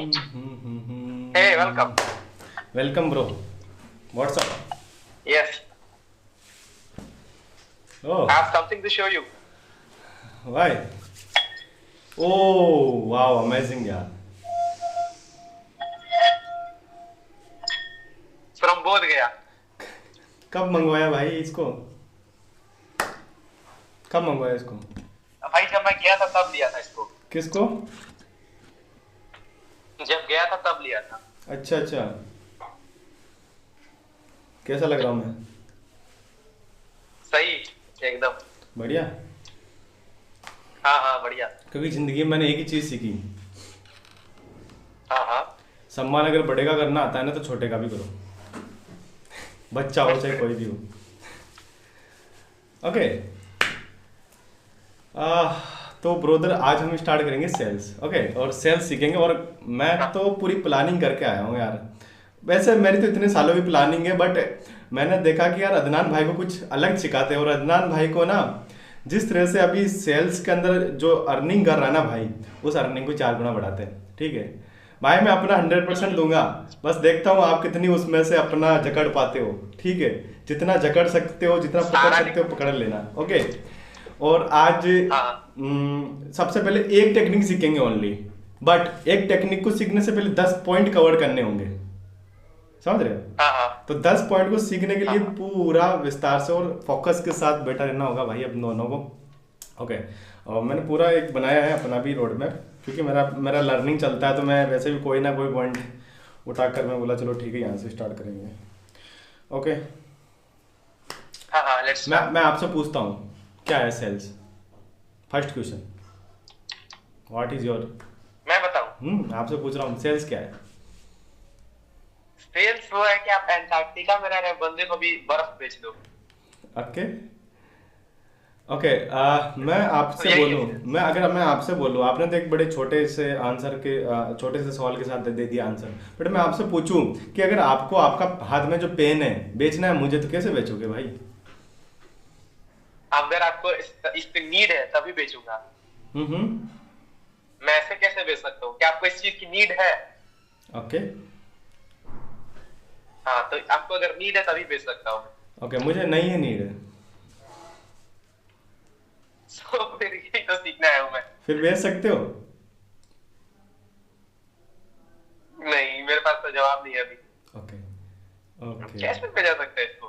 Hey, welcome. Welcome, bro. What's up? Yes, Oh, I have something to show you. why? Oh, wow, amazing, यार. It's from Bodh Gaya. कब मंगवाया भाई इसको? कब मंगवाया इसको? भाई जब मैं गया था तब लिया था इसको. किसको? जब गया था तब लिया था. अच्छा अच्छा. कैसा लग रहा हूँ मैं? सही, एकदम. बढ़िया. हाँ हाँ बढ़िया. क्योंकि जिंदगी में मैंने एक ही चीज सीखी. हाँ हाँ. सम्मान अगर बड़े का करना आता है ना तो छोटे का भी करो. बच्चा हो चाहे कोई भी हो. ओके. तो ब्रोदर आज हम स्टार्ट करेंगे सेल्स. ओके. और सेल्स सीखेंगे. और मैं तो पूरी प्लानिंग करके आया हूँ यार. वैसे मेरी तो इतने सालों की प्लानिंग है, बट मैंने देखा कि यार अदनान भाई को कुछ अलग सिखाते हैं. और अदनान भाई को ना जिस तरह से अभी सेल्स के अंदर जो अर्निंग कर रहा है ना भाई, उस अर्निंग को 4 गुना बढ़ाते हैं. ठीक है भाई, मैं अपना 100% दूंगा. बस देखता हूँ आप कितनी उसमें से अपना जकड़ पाते हो. ठीक है, जितना जकड़ सकते हो, जितना पकड़ सारा सकते हो पकड़ लेना. ओके. और आज हाँ. सबसे पहले एक टेक्निक सीखेंगे ओनली. बट एक टेक्निक को सीखने से पहले 10 पॉइंट कवर करने होंगे. समझ रहे हो? हाँ हाँ. तो 10 पॉइंट को सीखने के लिए हाँ. पूरा विस्तार से और फोकस के साथ बैठा रहना होगा भाई अब दोनों को. ओके. और मैंने पूरा एक बनाया है अपना भी रोड मैप, क्योंकि मेरा मेरा लर्निंग चलता है तो मैं वैसे भी कोई ना कोई पॉइंट उठाकर मैं बोला चलो ठीक है यहाँ से स्टार्ट करेंगे. ओके. हाँ हाँ. लेट्स. मैं आपसे पूछता हूँ क्या है sales. First question, what is your. मैं बताऊँ. आपसे पूछ रहा हूँ सेल्स क्या है. सेल्स वो है कि आप एंटार्क्टिका में रह रहे बंदे को भी बर्फ बेच दो. ओके. ओके. मैं आपसे यही बोलूं, है. मैं आपसे बोलूं, आपने तो एक बड़े छोटे से आंसर के छोटे से सवाल के साथ दे दिया आंसर. बट मैं आपसे पूछूं कि अगर आपको आपका हाथ में जो पेन है बेचना है मुझे, तो कैसे बेचोगे भाई. अगर आपको इस पे नीड है तभी बेचूंगा. हम्म. मैं ऐसे कैसे बेच सकता हूँ? क्या आपको इस चीज की नीड है? ओके. हाँ, तो आपको अगर नीड है तभी बेच सकता हूँ. ओके, मुझे नहीं है नीड. तो फिर यही तो सीखना है मैं. फिर बेच सकते हो. नहीं, मेरे पास तो जवाब नहीं है अभी. ओके. ओके. कैसे भेजा सकते हैं इसको?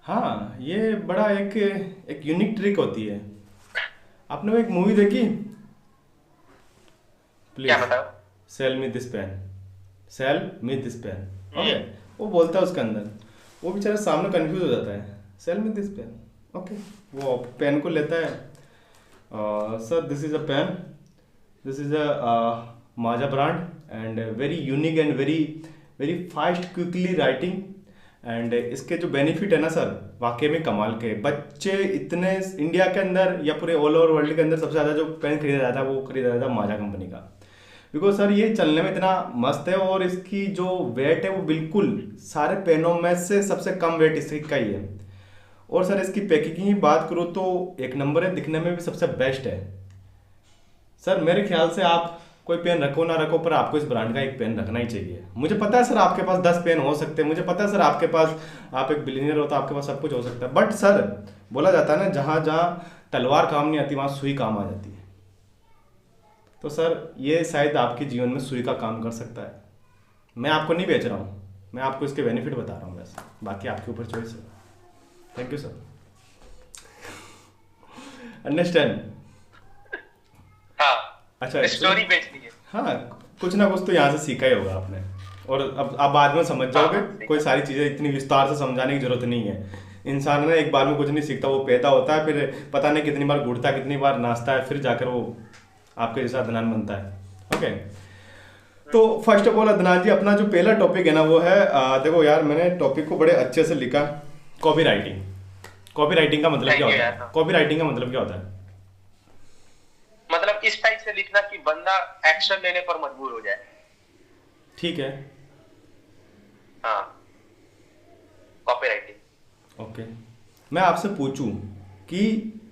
हाँ, ये बड़ा एक यूनिक ट्रिक होती है. आपने वो एक मूवी देखी, क्या प्लीज बताओ? Sell me this pen, sell me this pen. Okay. वो बोलता है उसके अंदर, वो बेचारा सामने कंफ्यूज हो जाता है. Sell me this pen. Okay. वो पेन को लेता है. Sir this is a pen, this is a माजा brand and very unique and very very fast quickly writing. And इसके जो बेनिफिट है ना सर, वाकई में कमाल के. बच्चे इतने इंडिया के अंदर या पूरे ऑल ओवर वर्ल्ड के अंदर सबसे ज़्यादा जो पेन खरीदा जाता है वो खरीदा जाता है माजा कंपनी का. बिकॉज सर ये चलने में इतना मस्त है और इसकी जो वेट है वो बिल्कुल सारे पेनों में से सबसे कम वेट इसका ही है. और सर इसकी पैकेजिंग की बात करूँ तो एक नंबर है, दिखने में भी सबसे बेस्ट है. सर मेरे ख्याल से आप कोई पेन रखो ना रखो, पर आपको इस ब्रांड का एक पेन रखना ही चाहिए. मुझे पता है सर आपके पास 10 पेन हो सकते हैं, मुझे पता है सर आपके पास, आप एक बिलीनियर हो तो आपके पास सब कुछ हो सकता है. बट सर बोला जाता है ना, जहाँ जहाँ तलवार काम नहीं आती वहाँ सुई काम आ जाती है. तो सर ये शायद आपके जीवन में सुई का काम कर सकता है. मैं आपको नहीं बेच रहा हूँ, मैं आपको इसके बेनिफिट बता रहा हूँ बस. बाकी आपके ऊपर चॉइस है. Thank you sir. अंडरस्टैंड. हाँ. अच्छा, स्टोरी बेचनी है. हाँ, कुछ ना कुछ तो यहाँ से सीखा ही होगा आपने. और अब आप बाद में समझ जाओगे. हाँ, कोई सारी चीज़ें इतनी विस्तार से समझाने की जरूरत नहीं है. इंसान ने एक बार में कुछ नहीं सीखता, वो पैदा होता है, फिर पता नहीं कितनी बार घुटता है, कितनी बार नाचता है, फिर जाकर वो आपके जैसा अदनान बनता है. ओके. तो फर्स्ट ऑफ ऑल अदनान जी, अपना जो पहला टॉपिक है ना वो है, देखो यार मैंने टॉपिक को बड़े अच्छे से लिखा, कॉपी राइटिंग. कॉपी राइटिंग का मतलब क्या Thank you होता है? यार. कॉपी राइटिंग का मतलब क्या होता है? मतलब इस टाइप से लिखना कि बंदा एक्शन लेने पर मजबूर हो जाए. ठीक है. हाँ. कॉपीराइटिंग. ओके. मैं आपसे पूछूं कि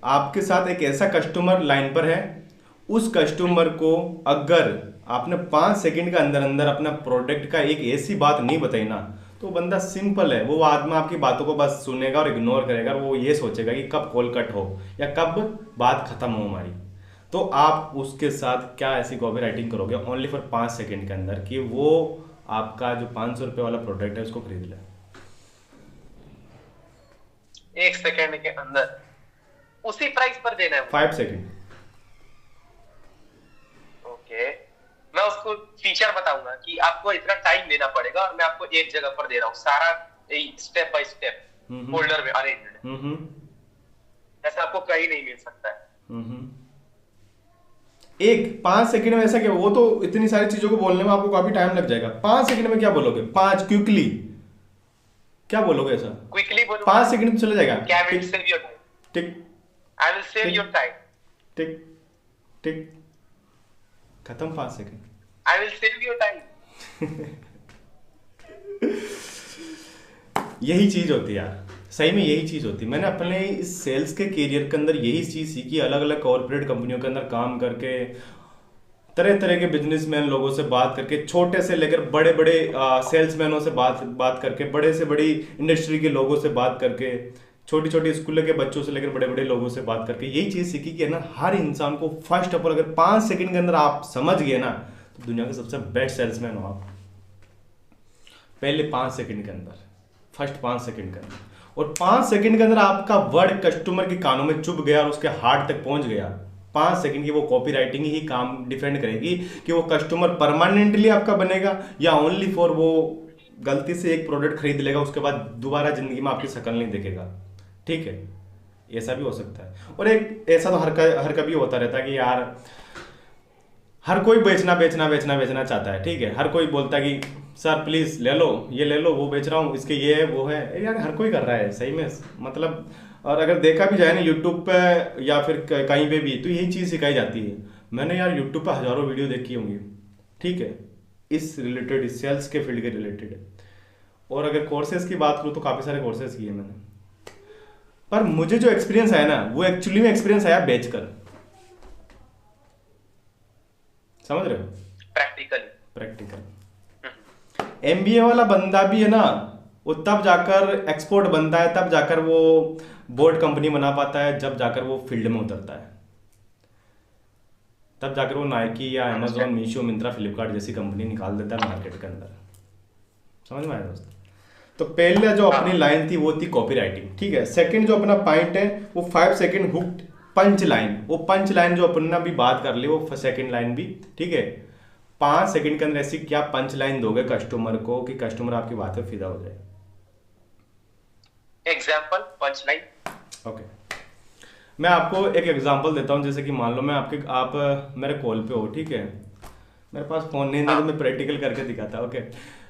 आपके साथ एक ऐसा कस्टमर लाइन पर है, उस कस्टमर को अगर आपने 5 सेकंड का अंदर अंदर अपना प्रोडक्ट का एक ऐसी बात नहीं बताई ना, तो बंदा सिंपल है, वो आदमी आपकी बातों को बस सुनेगा और इग्नोर करेगा, और वो ये सोचेगा कि कब कॉल कट हो या कब बात खत्म हो हमारी। तो आप उसके साथ क्या ऐसी कॉपी राइटिंग करोगे ओनली फॉर 5 सेकंड के अंदर कि वो आपका जो 500 रुपये वाला प्रोडक्ट है उसको खरीद ले। 1 सेकंड के अंदर उसी प्राइस पर देना है। 5 सेकंड। ओके, मैं उसको फीचर बताऊंगा कि आपको इतना टाइम देना पड़ेगा और मैं आपको एक जगह पर दे रहा हूँ, सारा स्टेप बाय स्टेप फोल्डर में अरेंज्ड। ऐसा आपको कहीं नहीं मिल सकता है। एक 5 सेकंड में ऐसा क्या, वो तो इतनी सारी चीजों को बोलने में आपको काफी टाइम लग जाएगा। 5 सेकंड में क्या बोलोगे? 5 क्विकली क्या बोलोगे ऐसा? क्विकली बोलो, 5 सेकंड में चले जाएगा। क्या will save your time? Tick, I will save your time. Tick tick, खत्म 5 second. I will save your time. यही चीज होती है यार, सही में यही चीज होती है। मैंने अपने इस सेल्स के करियर के अंदर यही चीज सीखी, अलग अलग कॉर्पोरेट कंपनियों के अंदर काम करके, तरह तरह के बिजनेसमैन लोगों से बात करके, छोटे से लेकर बड़े बड़े सेल्समैनों से बात करके, बड़े से बड़ी इंडस्ट्री के लोगों से बात करके, छोटी छोटी स्कूल के बच्चों से लेकर बड़े बड़े लोगों से बात करके यही चीज सीखी कि है ना, हर इंसान को फर्स्ट ऑफ ऑल अगर 5 सेकंड के अंदर आप समझ गए ना, तो दुनिया के सबसे बेस्ट सेल्समैन हो आप। पहले 5 सेकंड के अंदर, फर्स्ट 5 सेकंड के अंदर, और 5 सेकंड के अंदर आपका वर्ड कस्टमर के कानों में चुभ गया और उसके हार्ट तक पहुंच गया। 5 सेकंड की वो कॉपी राइटिंग ही काम डिफेंड करेगी कि वो कस्टमर परमानेंटली आपका बनेगा या ओनली फॉर वो गलती से एक प्रोडक्ट खरीद लेगा, उसके बाद दोबारा जिंदगी में आपकी शक्ल नहीं देखेगा। ठीक है, ऐसा भी हो सकता है। और एक ऐसा तो हर कभी होता रहता है कि यार हर कोई बेचना चाहता है। ठीक है, हर कोई बोलता है कि सर प्लीज ले लो, ये ले लो, वो बेच रहा हूँ, इसके ये है वो है। यार हर कोई कर रहा है सही में, मतलब। और अगर देखा भी जाए ना यूट्यूब पे या फिर कहीं पे भी, तो यही चीज़ सिखाई जाती है। मैंने यार यूट्यूब पे हजारों वीडियो देखी होंगी, ठीक है, इस रिलेटेड, इस सेल्स के फील्ड के रिलेटेड। और अगर कोर्सेज की बात करूँ तो काफ़ी सारे कोर्सेज किए मैंने, पर मुझे जो एक्सपीरियंस आया ना, वो एक्चुअली में एक्सपीरियंस आया बेचकर। समझ रहे हो? प्रैक्टिकल। एमबीए वाला बंदा भी है ना, वो तब जाकर एक्सपोर्ट बनता है, तब जाकर वो बोर्ड कंपनी बना पाता है, जब जाकर वो फील्ड में उतरता है, तब जाकर वो नाइकी या अमेजोन, मीशो, मिंत्रा, फ्लिपकार्ट जैसी कंपनी निकाल देता है मार्केट के अंदर। समझ में आया दोस्त? तो पहले जो अपनी लाइन थी वो थी कॉपी राइटिंग, ठीक है। सेकंड जो अपना पॉइंट है वो 5 सेकंड हुक्ड पंच लाइन, वो पंच लाइन जो अपन ने अभी बात कर ली, वो सेकंड लाइन भी, ठीक है। 5 सेकंड के अंदर ऐसी क्या पंच लाइन दोगे कस्टमर को कि कस्टमर आपकी बात पे फिदा हो जाए? Example, punch line. ओके, मैं आपको एक एग्जांपल देता हूं। जैसे कि मान लो आप मेरे कॉल पे हो, ठीक है, मेरे पास फोन नहीं है तो मैं प्रैक्टिकल करके दिखाता। ओके,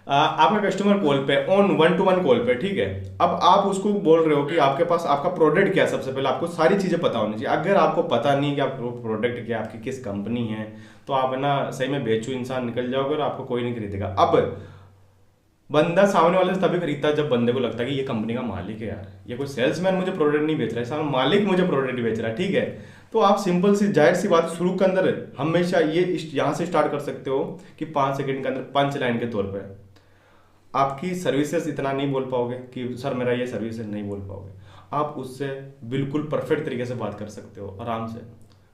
आपका कस्टमर कॉल पे, ऑन 1-to-1 कॉल पे, ठीक है। अब आप उसको बोल रहे हो कि आपके पास आपका प्रोडक्ट क्या है। सबसे पहले आपको सारी चीजें पता होनी चाहिए। अगर आपको पता नहीं कि आपका प्रोडक्ट क्या है, आपकी किस कंपनी है, तो आप ना सही में बेचू इंसान निकल जाओगे और आपको कोई नहीं खरीदेगा। अब बंदा सामने वाले से तभी खरीदता है जब बंदे को लगता है कि ये कंपनी का मालिक है यार, ये कोई सेल्समैन मुझे प्रोडक्ट नहीं बेच रहा है, सामने मालिक मुझे प्रोडक्ट बेच रहा है, ठीक है। तो आप सिंपल सी जाहिर सी बात शुरू के अंदर हमेशा ये यहाँ से स्टार्ट कर सकते हो कि 5 सेकंड के अंदर पंच लाइन के तौर पर आपकी सर्विसेज इतना नहीं बोल पाओगे कि सर मेरा ये सर्विस है, नहीं बोल पाओगे। आप उससे बिल्कुल परफेक्ट तरीके से बात कर सकते हो आराम से।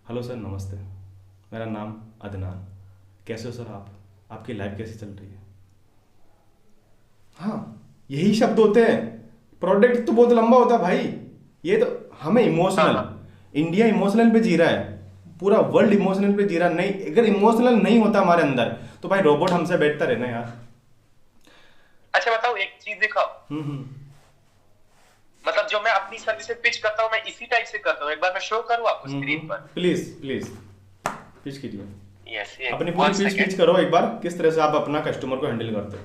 हेलो सर, नमस्ते, मेरा नाम अदनान, कैसे हो सर आप, आपकी लाइफ कैसी चल रही है। हाँ, यही शब्द होते हैं। प्रोडक्ट तो बहुत लंबा होता है भाई, ये तो हमें इमोशनल, इंडिया इमोशनल पे जी रहा है, पूरा वर्ल्ड इमोशनल पे जी रहा है। नहीं, अगर इमोशनल नहीं होता हमारे अंदर तो भाई रोबोट हमसे बैठता रहना यार। अच्छा बताओ, एक चीज दिखाओ। मतलब जो मैं अपनी सर्विस पिच करता हूँ, मैं इसी टाइप से करता हूँ। एक बार मैं शो करूँ आपको स्क्रीन पर? प्लीज पिच कीजिए। यस, अपनी पूरी पिच करो एक बार, किस तरह से आप अपना कस्टमर को हैंडल करते हो।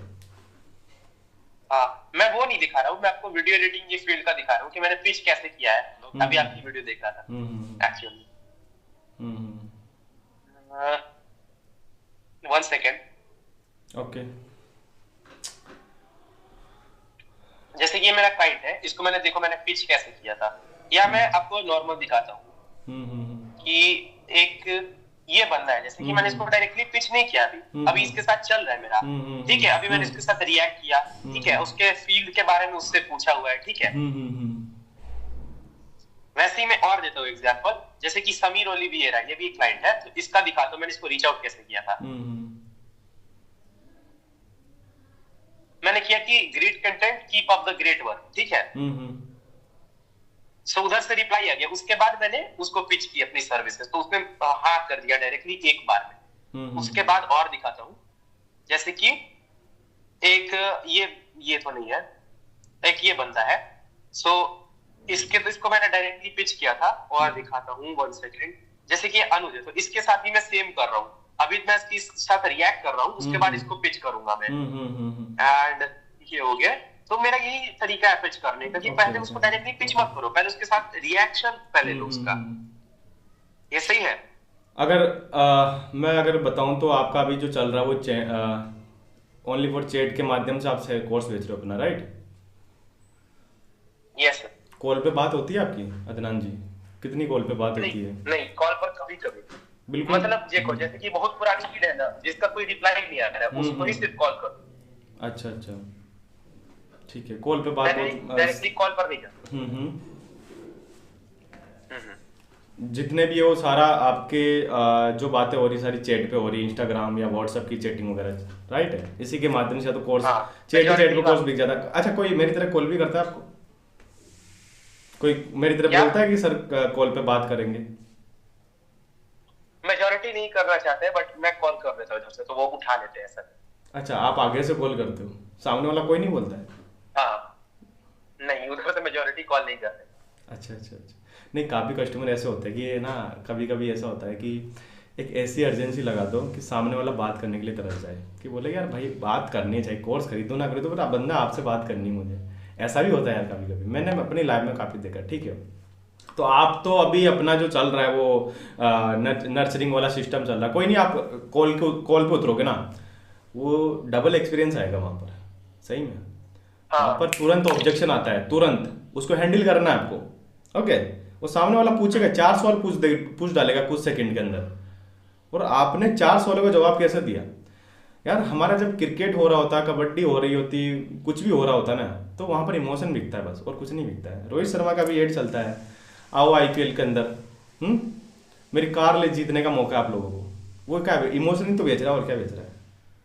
मैं वो नहीं दिखा रहा हूँ, मैं आपको वीडियो एडिटिंग के फील्ड का दिखा रहा हूँ कि मैंने पिच कैसे किया है। तो अभी आपकी वीडियो देख रहा था एक्चुअली। 1 सेकेंड। ओके, जैसे कि ये मेरा क्लाइंट है, इसको मैंने, देखो मैंने पिच कैसे किया था, या मैं आपको नॉर्मल दिखाता हूँ कि एक ये बंदा है, जैसे कि मैंने इसको डायरेक्टली पिच नहीं किया अभी इसके साथ चल रहा है मेरा, ठीक है, अभी मैंने इसके साथ रिएक्ट किया, ठीक है, उसके फील्ड के बारे में उससे पूछा हुआ है, ठीक है। वैसे ही मैं और देता हूँ एग्जांपल, जैसे कि समीर ओलिविएरा, ये भी एक क्लाइंट है, तो इसका दिखाता हूँ मैंने इसको रीच आउट कैसे किया था। मैंने किया कि great content keep up the great work, ठीक है। सो उधर से रिप्लाई आ गया, उसके बाद मैंने उसको पिच की अपनी सर्विसेज, तो उसने हाँ कर दिया डायरेक्टली एक बार में। उसके बाद और दिखाता हूँ, जैसे कि एक ये तो नहीं है, एक ये बंदा है, सो इसको मैंने डायरेक्टली पिच किया था, और दिखाता हूँ 1 सेकेंड, जैसे कि अनुज है, तो इसके साथ भी मैं सेम कर रहा हूँ, अभी मैं इसके साथ रिएक्ट कर रहा हूँ, उसके बाद इसको पिच करूंगा मैं, एंड ये हो गया। तो मेरा यही तरीका है पिच करने का, कि पहले उसको डायरेक्टली पिच मत करो, पहले उसके साथ रिएक्शन पहले लो उसका। ये सही है। मैं अगर बताऊं तो आपका अभी जो चल रहा है वो ओनली फॉर चैट के माध्यम से आप कोर्स बेच रहे हो अपना, राइट? Yes sir. कॉल पे बात होती है आपकी अदनान जी? कितनी कॉल पे बात होती है? नहीं, कॉल पर कभी कभी, बिल्कुल, मतलब देखो, जैसे कि बहुत पुरानी लीड है ना, जिसका कोई रिप्लाई नहीं आ रहा है, उसको ही सिर्फ कॉल करो। अच्छा अच्छा, ठीक है, कॉल पे बात डायरेक्टली कॉल पर नहीं जाता। जितने भी है वो सारा आपके जो बातें हो रही सारी चैट पे हो रही है, इंस्टाग्राम या व्हाट्सएप की चैटिंग वगैरह, राइट है? इसी के माध्यम से तो कोर्स चैट पे कोर्स बिक जाता है। अच्छा, कोई मेरी तरह कॉल भी करता है आपको? कोई मेरी तरफ बोलता है कि सर कॉल पे बात करेंगे? मेजॉरिटी नहीं करना चाहते, बट मैं कॉल कर देता हूं इधर से, तो वो उठा लेते हैं सर। अच्छा, आप आगे से कॉल करते हो, सामने वाला कोई नहीं बोलता है? हाँ, नहीं, उधर से मेजॉरिटी कॉल नहीं करते। अच्छा अच्छा अच्छा, नहीं, काफ़ी कस्टमर ऐसे होते हैं कि ना, कभी कभी ऐसा होता है कि एक ऐसी अर्जेंसी लगा दो कि सामने वाला बात करने के लिए तरस जाए, कि बोले यार भाई बात करनी चाहिए, कोर्स खरीदो ना खरीदो, पर बंदा आपसे बात करनी मुझे। ऐसा भी होता है यार कभी कभी, मैंने अपनी लाइफ में काफ़ी देखा, ठीक है। तो आप तो अभी अपना जो चल रहा है वो नर्चरिंग वाला सिस्टम चल रहा है, कोई नहीं, आप कॉल पे उतरोगे ना, वो डबल एक्सपीरियंस आएगा वहाँ पर, सही में। वहाँ पर तुरंत ऑब्जेक्शन आता है, तुरंत उसको हैंडल करना है आपको, ओके। वो सामने वाला पूछेगा, 4 सवाल पूछ डालेगा कुछ सेकंड के अंदर, और आपने 4 सवालों का जवाब कैसे दिया? यार हमारा जब क्रिकेट हो रहा होता, कबड्डी हो रही होती, कुछ भी हो रहा होता ना, तो वहाँ पर इमोशन बिकता है बस, और कुछ नहीं बिकता है। रोहित शर्मा का भी एड चलता है, आओ आईपीएल के अंदर, मेरी कार ले जीतने का मौका आप लोगों को, वो क्या इमोशन ही तो बेच रहा है, और क्या बेच रहा है?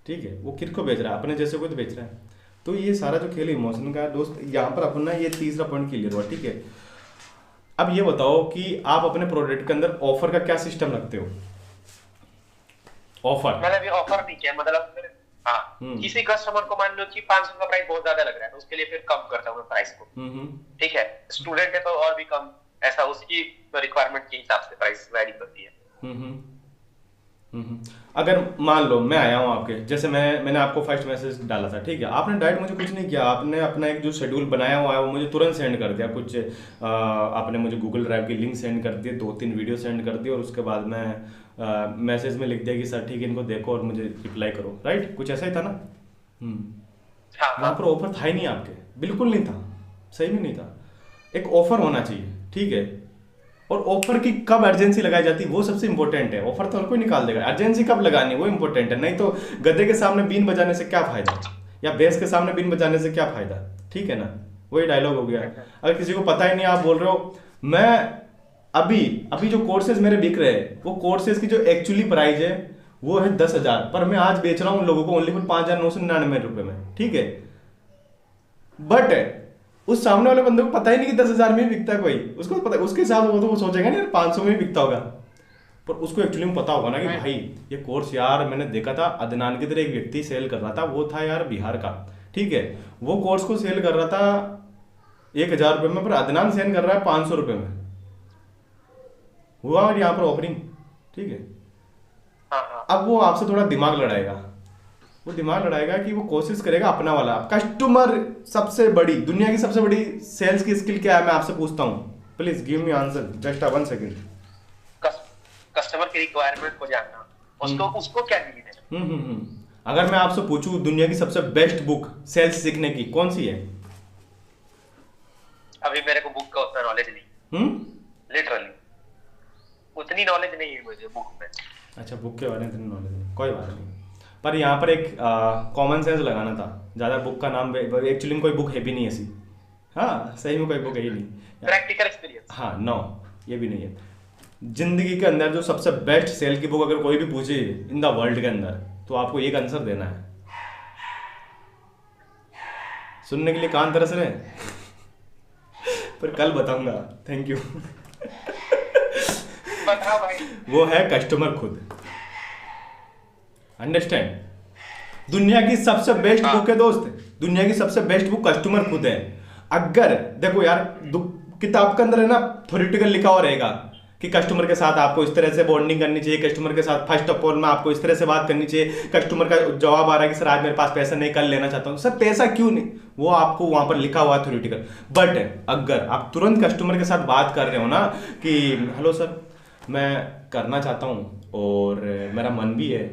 ठीक है, वो किसको बेच रहा है? अपने जैसे को तो बेच रहा है। तो ये सारा जो खेल इमोशन का दोस्त, यहाँ पर अपना ये तीसरा पॉइंट क्लियर हुआ, ठीक है। अब ये बताओ कि आप अपने प्रोडक्ट के अंदर ऑफर का क्या सिस्टम रखते हो? ऑफर, मैंने भी ऑफर नहीं किया, मतलब हाँ, किसी कस्टमर को मान लो कि 500 का प्राइस बहुत ज्यादा लग रहा है, तो उसके लिए फिर कम करता हूँ प्राइस को, ठीक है। स्टूडेंट है तो और भी कम, ऐसा उसकी रिक्वायरमेंट के हिसाब से प्राइस वैरी करती है। अगर मान लो मैं आया हूँ आपके, जैसे मैंने आपको फर्स्ट मैसेज डाला था, ठीक है, आपने डायरेक्ट मुझे कुछ नहीं किया, आपने अपना एक जो शेड्यूल बनाया हुआ है वो मुझे तुरंत सेंड कर दिया, कुछ आपने मुझे गूगल ड्राइव की लिंक सेंड कर दी, 2-3 वीडियो सेंड कर दी, और उसके बाद मैं मैसेज में लिख दिया कि सर ठीक है, इनको देखो और मुझे रिप्लाई करो, राइट? कुछ ऐसा ही था ना? वहाँ पर ऑफर था ही नहीं आपके, बिल्कुल नहीं था, सही में नहीं था। एक ऑफर होना चाहिए, ठीक है। और ऑफर की कब अर्जेंसी लगाई जाती है वो सबसे इंपॉर्टेंट है। ऑफर तो हर कोई निकाल देगा, अर्जेंसी कब लगानी है वो इंपॉर्टेंट है। नहीं तो गधे के सामने बीन बजाने से क्या फायदा, या भैंस के सामने बीन बजाने से क्या फायदा, ठीक है ना? वही डायलॉग हो गया। अगर किसी को पता ही नहीं, आप बोल रहे हो मैं अभी जो कोर्सेज मेरे बिक रहे हैं, वो कोर्सेज की जो एक्चुअली प्राइस है वो है 10,000, पर मैं आज बेच रहा हूँ उन लोगों को ओनली फॉर 5,999 रुपए में, ठीक है। बट उस सामने वाले बंदे को पता ही नहीं कि 10,000 में बिकता है कोई, उसको पता, उसके हिसाब से वो सोचेगा नहीं 500 में बिकता होगा, पर उसको एक्चुअली में पता होगा ना कि भाई ये कोर्स यार मैंने देखा था, अदनान की तरह एक व्यक्ति सेल कर रहा था, वो था यार बिहार का, ठीक है, वो कोर्स को सेल कर रहा था 1,000 रुपये में, पर अदनान सेल कर रहा है 500 रुपये में, हुआ और यहाँ पर ऑफरिंग, ठीक है। अब वो आपसे थोड़ा दिमाग लड़ाएगा, वो दिमाग लड़ाएगा कि वो कोशिश करेगा अपना वाला कस्टमर। सबसे बड़ी दुनिया की सबसे बड़ी सेल्स की स्किल क्या है, मैं आपसे पूछता हूँ, please give me answer, just 1 second. Customer की रिक्वायरमेंट को जानना, उसको क्या नीड है। अगर मैं आपसे पूछूं दुनिया की सबसे बेस्ट बुक सेल्स सीखने की कौन सी है? अभी मेरे को बुक का उतना नॉलेज नहीं, लिटरली उतनी नॉलेज नहीं है मुझे बुक में। अच्छा, बुक के बारे में इतनी नॉलेज नहीं, कोई बात नहीं। पर यहाँ पर एक कॉमन सेंस लगाना था। ज़्यादा बुक का नाम एक्चुअली में कोई बुक है भी नहीं ऐसी। हाँ, सही में कोई बुक है ही नहीं। Practical experience. हाँ, नो, ये भी नहीं है। जिंदगी के अंदर जो सबसे बेस्ट सेल की बुक अगर कोई भी पूछे इन द वर्ल्ड के अंदर, तो आपको एक आंसर देना है। सुनने के लिए कान तरस रहे हैं पर कल बताऊंगा। Thank you. बताओ भाई। वो है कस्टमर खुद। अंडरस्टैंड? दुनिया की सबसे बेस्ट बुक है दोस्त, दुनिया की सबसे बेस्ट बुक कस्टमर खुद है। अगर देखो यार, किताब के अंदर है ना थ्योरेटिकल लिखा हुआ रहेगा कि कस्टमर के साथ आपको इस तरह से बॉन्डिंग करनी चाहिए, कस्टमर के साथ फर्स्ट ऑफ ऑल में आपको इस तरह से बात करनी चाहिए। कस्टमर का जवाब आ रहा है कि सर आज मेरे पास पैसा नहीं, कल लेना चाहता हूँ। सर पैसा क्यों नहीं, वो आपको वहां पर लिखा हुआ है थ्योरेटिकल। बट अगर आप तुरंत कस्टमर के साथ बात कर रहे हो ना कि हेलो सर, मैं करना चाहता हूँ और मेरा मन भी है,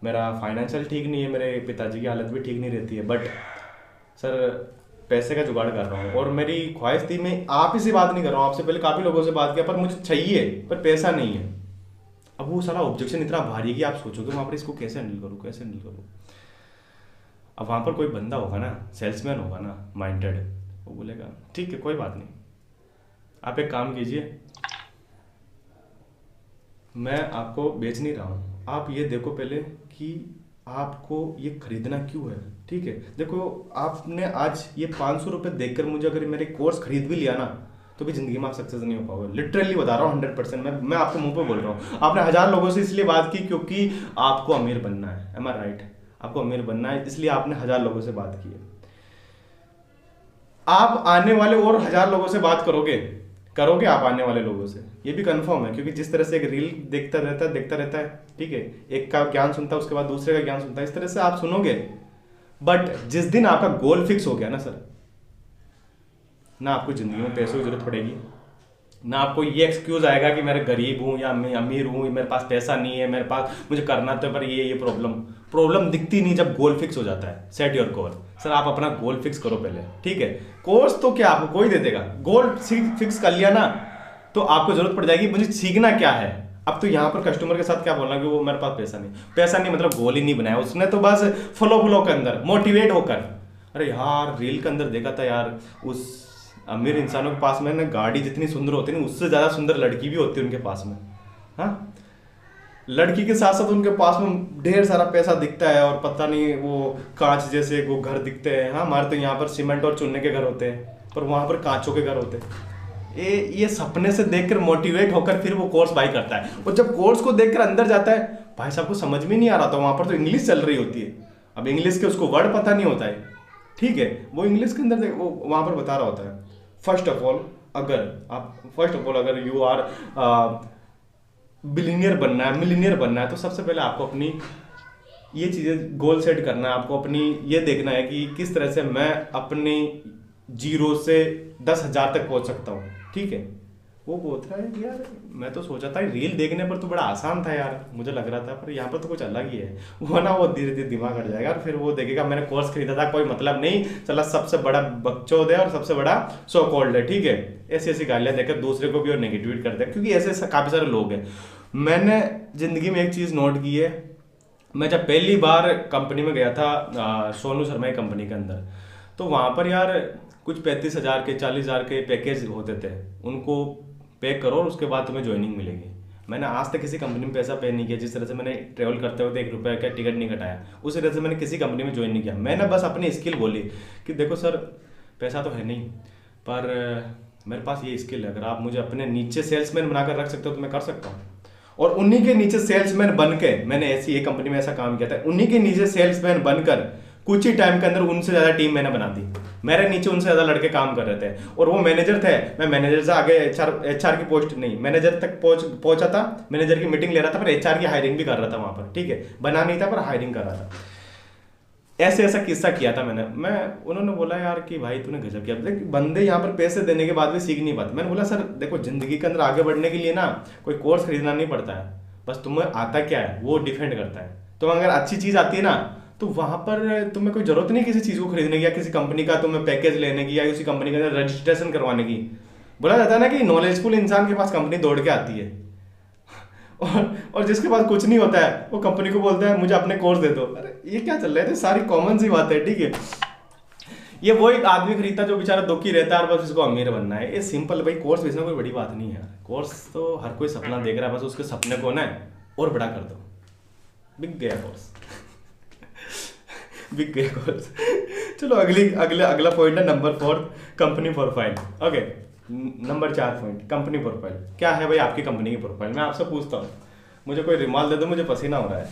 मेरा फाइनेंशियल ठीक नहीं है, मेरे पिताजी की हालत भी ठीक नहीं रहती है, बट सर पैसे का जुगाड़ कर रहा हूँ और मेरी ख्वाहिश थी, मैं आप ही से बात नहीं कर रहा हूँ, आपसे पहले काफ़ी लोगों से बात किया, पर मुझे चाहिए पर पैसा नहीं है। अब वो सारा ऑब्जेक्शन इतना भारी है कि आप सोचोगे वहाँ पर इसको कैसे हैंडल करूँ, कैसे हैंडल करूँ। अब वहाँ पर कोई बंदा होगा ना, सेल्समैन होगा ना माइंडेड, वो बोलेगा ठीक है कोई बात नहीं, आप एक काम कीजिए, मैं आपको बेच नहीं रहा हूँ, आप ये देखो पहले कि आपको ये खरीदना क्यों है। ठीक है, देखो आपने आज ये 500 रुपये देकर मुझे अगर मेरे कोर्स खरीद भी लिया ना, तो भी जिंदगी में आप सक्सेस नहीं हो पाओगे। लिटरली बता रहा हूँ 100%, मैं आपके मुंह पे बोल रहा हूँ। आपने 1000 लोगों से इसलिए बात की क्योंकि आपको अमीर बनना है, एम आई राइट? आपको अमीर बनना है, इसलिए आपने 1000 लोगों से बात की है। आप आने वाले और 1000 लोगों से बात करोगे आप आने वाले लोगों से, ये भी कंफर्म है, क्योंकि जिस तरह से एक रील देखता रहता है, ठीक है, एक का ज्ञान सुनता है उसके बाद दूसरे का ज्ञान सुनता है, इस तरह से आप सुनोगे। बट जिस दिन आपका गोल फिक्स हो गया ना सर, ना आपको जिंदगी में पैसों की जरूरत पड़ेगी, ना आपको ये एक्सक्यूज आएगा कि मैं गरीब हूँ या मैं अमीर हूँ, मेरे पास पैसा नहीं है, मेरे पास मुझे करना तो पर ये प्रॉब्लम दिखती नहीं जब गोल फिक्स हो जाता है। Set your goal. सर आप अपना गोल फिक्स करो पहले, ठीक है। कोर्स तो क्या आपको कोई दे देगा, गोल फिक्स कर लिया ना तो आपको जरूरत पड़ जाएगी मुझे सीखना क्या है। अब तो यहाँ पर कस्टमर के साथ क्या बोलना कि वो मेरे पास पैसा नहीं मतलब गोल ही नहीं बनाया उसने, तो बस फ्लो के अंदर मोटिवेट होकर, अरे यार रील के अंदर देखा था यार, उस अमीर इंसानों के पास में ना गाड़ी जितनी सुंदर होती है ना, उससे ज़्यादा सुंदर लड़की भी होती है उनके पास में। हाँ, लड़की के साथ साथ उनके पास में ढेर सारा पैसा दिखता है और पता नहीं वो कांच जैसे वो घर दिखते हैं। हाँ, हमारे तो यहाँ पर सीमेंट और चूने के घर होते हैं, पर वहाँ पर कांचों के घर होते हैं। ये सपने से देखकर मोटिवेट होकर फिर वो कोर्स बाई करता है, और जब कोर्स को देखकर अंदर जाता है, भाई साहब को समझ में नहीं आ रहा था, वहाँ पर तो इंग्लिश चल रही होती है। अब इंग्लिश के उसको वर्ड पता नहीं होता है, ठीक है, वो इंग्लिश के अंदर वो वहाँ पर बता रहा होता है। फर्स्ट ऑफ ऑल अगर यू आर बिलियनियर बनना है, मिलियनियर बनना है, तो सबसे पहले आपको अपनी ये चीज़ें गोल सेट करना है। आपको अपनी ये देखना है कि किस तरह से मैं अपनी 0 से 10,000 तक पहुंच सकता हूँ, ठीक है। वो बोल रहा है कि यार मैं तो सोचा था रील देखने पर तो बड़ा आसान था यार, मुझे लग रहा था, पर यहाँ पर तो कुछ अलग ही है। वो ना वो धीरे धीरे दिमाग हट जाएगा और फिर वो देखेगा मैंने कोर्स खरीदा था, कोई मतलब नहीं, चला सबसे बड़ा बकचोद है और सबसे बड़ा सो कॉल्ड है, ठीक है। ऐसी गालियाँ देकर दूसरे को भी और नेगेटिवेट करते हैं, क्योंकि ऐसे काफ़ी सारे लोग हैं। मैंने जिंदगी में एक चीज़ नोट की है, मैं जब पहली बार कंपनी में गया था सोनू शर्मा की कंपनी के अंदर, तो वहाँ पर यार कुछ 35,000 के 40,000 के पैकेज होते थे, उनको पे करो और उसके बाद तुम्हें ज्वाइनिंग मिलेगी। मैंने आज तक किसी कंपनी में पैसा पे नहीं किया। जिस तरह से मैंने ट्रेवल करते हुए 1 रुपये का टिकट नहीं कटाया, उसी तरह से मैंने किसी कंपनी में ज्वाइन नहीं किया। मैंने बस अपनी स्किल बोली कि देखो सर पैसा तो है नहीं, पर मेरे पास ये स्किल है, अगर आप मुझे अपने नीचे सेल्समैन बनाकर रख सकते हो तो मैं कर सकता हूँ। और उन्हीं के नीचे सेल्समैन बन के मैंने ऐसी एक कंपनी में ऐसा काम किया था, उन्हीं के नीचे सेल्समैन बनकर कुछ ही टाइम के अंदर उनसे ज़्यादा टीम मैंने बना दी। मेरे नीचे उनसे ज़्यादा लड़के काम कर रहे थे और वो मैनेजर थे, मैं मैनेजर से आगे एचआर की पोस्ट नहीं, मैनेजर तक पहुंचा था, मैनेजर की मीटिंग ले रहा था, पर एचआर की हायरिंग भी कर रहा था वहाँ पर, ठीक है, बना नहीं था पर हायरिंग कर रहा था। ऐसा किस्सा किया था उन्होंने बोला यार कि भाई तूने गजब किया, देख बंदे यहाँ पर पैसे देने के बाद भी सीख नहीं पाते। मैंने बोला सर देखो जिंदगी के अंदर आगे बढ़ने के लिए ना कोई कोर्स खरीदना नहीं पड़ता है, बस तुम्हें आता क्या है वो डिफेंड करता है। तो अगर अच्छी चीज़ आती है ना तो वहाँ पर तुम्हें कोई जरूरत नहीं किसी चीज़ को खरीदने की या किसी कंपनी का तुम्हें पैकेज लेने की या उसी कंपनी के अंदर रजिस्ट्रेशन करवाने की। बोला जाता है ना कि नॉलेजफुल इंसान के पास कंपनी दौड़ के आती है, और जिसके पास कुछ नहीं होता है वो कंपनी को बोलता है मुझे अपने कोर्स दे दो। अरे ये क्या चल रहा है? तो सारी कॉमन सी बात है, ठीक है। ये वो एक आदमी खरीदता जो बेचारा दुखी रहता है और बस उसको अमीर बनना है। ये सिंपल भाई, कोर्स बेचना कोई बड़ी बात नहीं है यार। कोर्स तो हर कोई सपना देख रहा है, बस उसके सपने को ना और बड़ा कर दो। बिक गया कोर्स। बिक गया कोर्स। चलो अगला पॉइंट है number 4, company profile. Okay, number 4 point, company profile. क्या है भाई आपकी कंपनी की प्रोफाइल? मैं आपसे पूछता हूँ, मुझे कोई रुमाल दे दो, मुझे पसीना हो रहा है।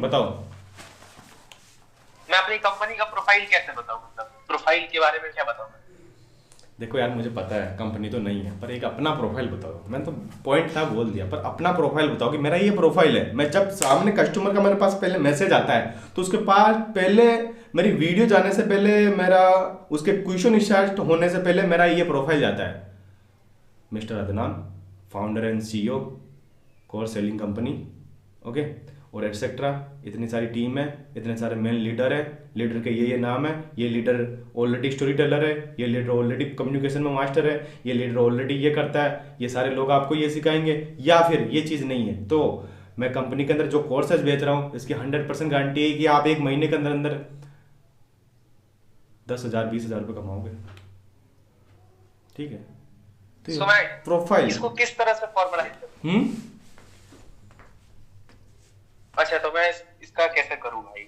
बताओ। मैं अपनी कंपनी का प्रोफाइल कैसे बताऊं? मतलब प्रोफाइल के बारे में क्या बताऊं? देखो यार, मुझे पता है कंपनी तो नहीं है, पर एक अपना प्रोफाइल बताओ। मैंने तो पॉइंट था बोल दिया, पर अपना प्रोफाइल बताओ कि मेरा ये प्रोफाइल है। मैं जब सामने कस्टमर का मेरे पास पहले मैसेज आता है तो उसके पास पहले मेरी वीडियो जाने से पहले, मेरा उसके क्वेश्चन स्टार्ट होने से पहले मेरा ये प्रोफाइल जाता है। Mister Adnan, founder and CEO, course selling company, okay, और एटसेट्रा। इतनी सारी टीम है, इतने सारे मेन लीडर है, लीडर के ये नाम है, ये लीडर ऑलरेडी स्टोरी टेलर है, ये लीडर ऑलरेडी कम्युनिकेशन में मास्टर है, ये लीडर ऑलरेडी ये करता है, ये सारे लोग आपको ये सिखाएंगे, या फिर ये चीज़ नहीं है। तो मैं कंपनी के अंदर जो कोर्सेज बेच रहा हूँ इसकी 100% गारंटी है कि आप एक महीने के अंदर अंदर 10,000 20,000 रुपये कमाओगे, ठीक है। तो मैं प्रोफाइल इसको किस तरह से फॉर्मलाइज करूं? अच्छा, तो मैं इसका कैसे करूं भाई?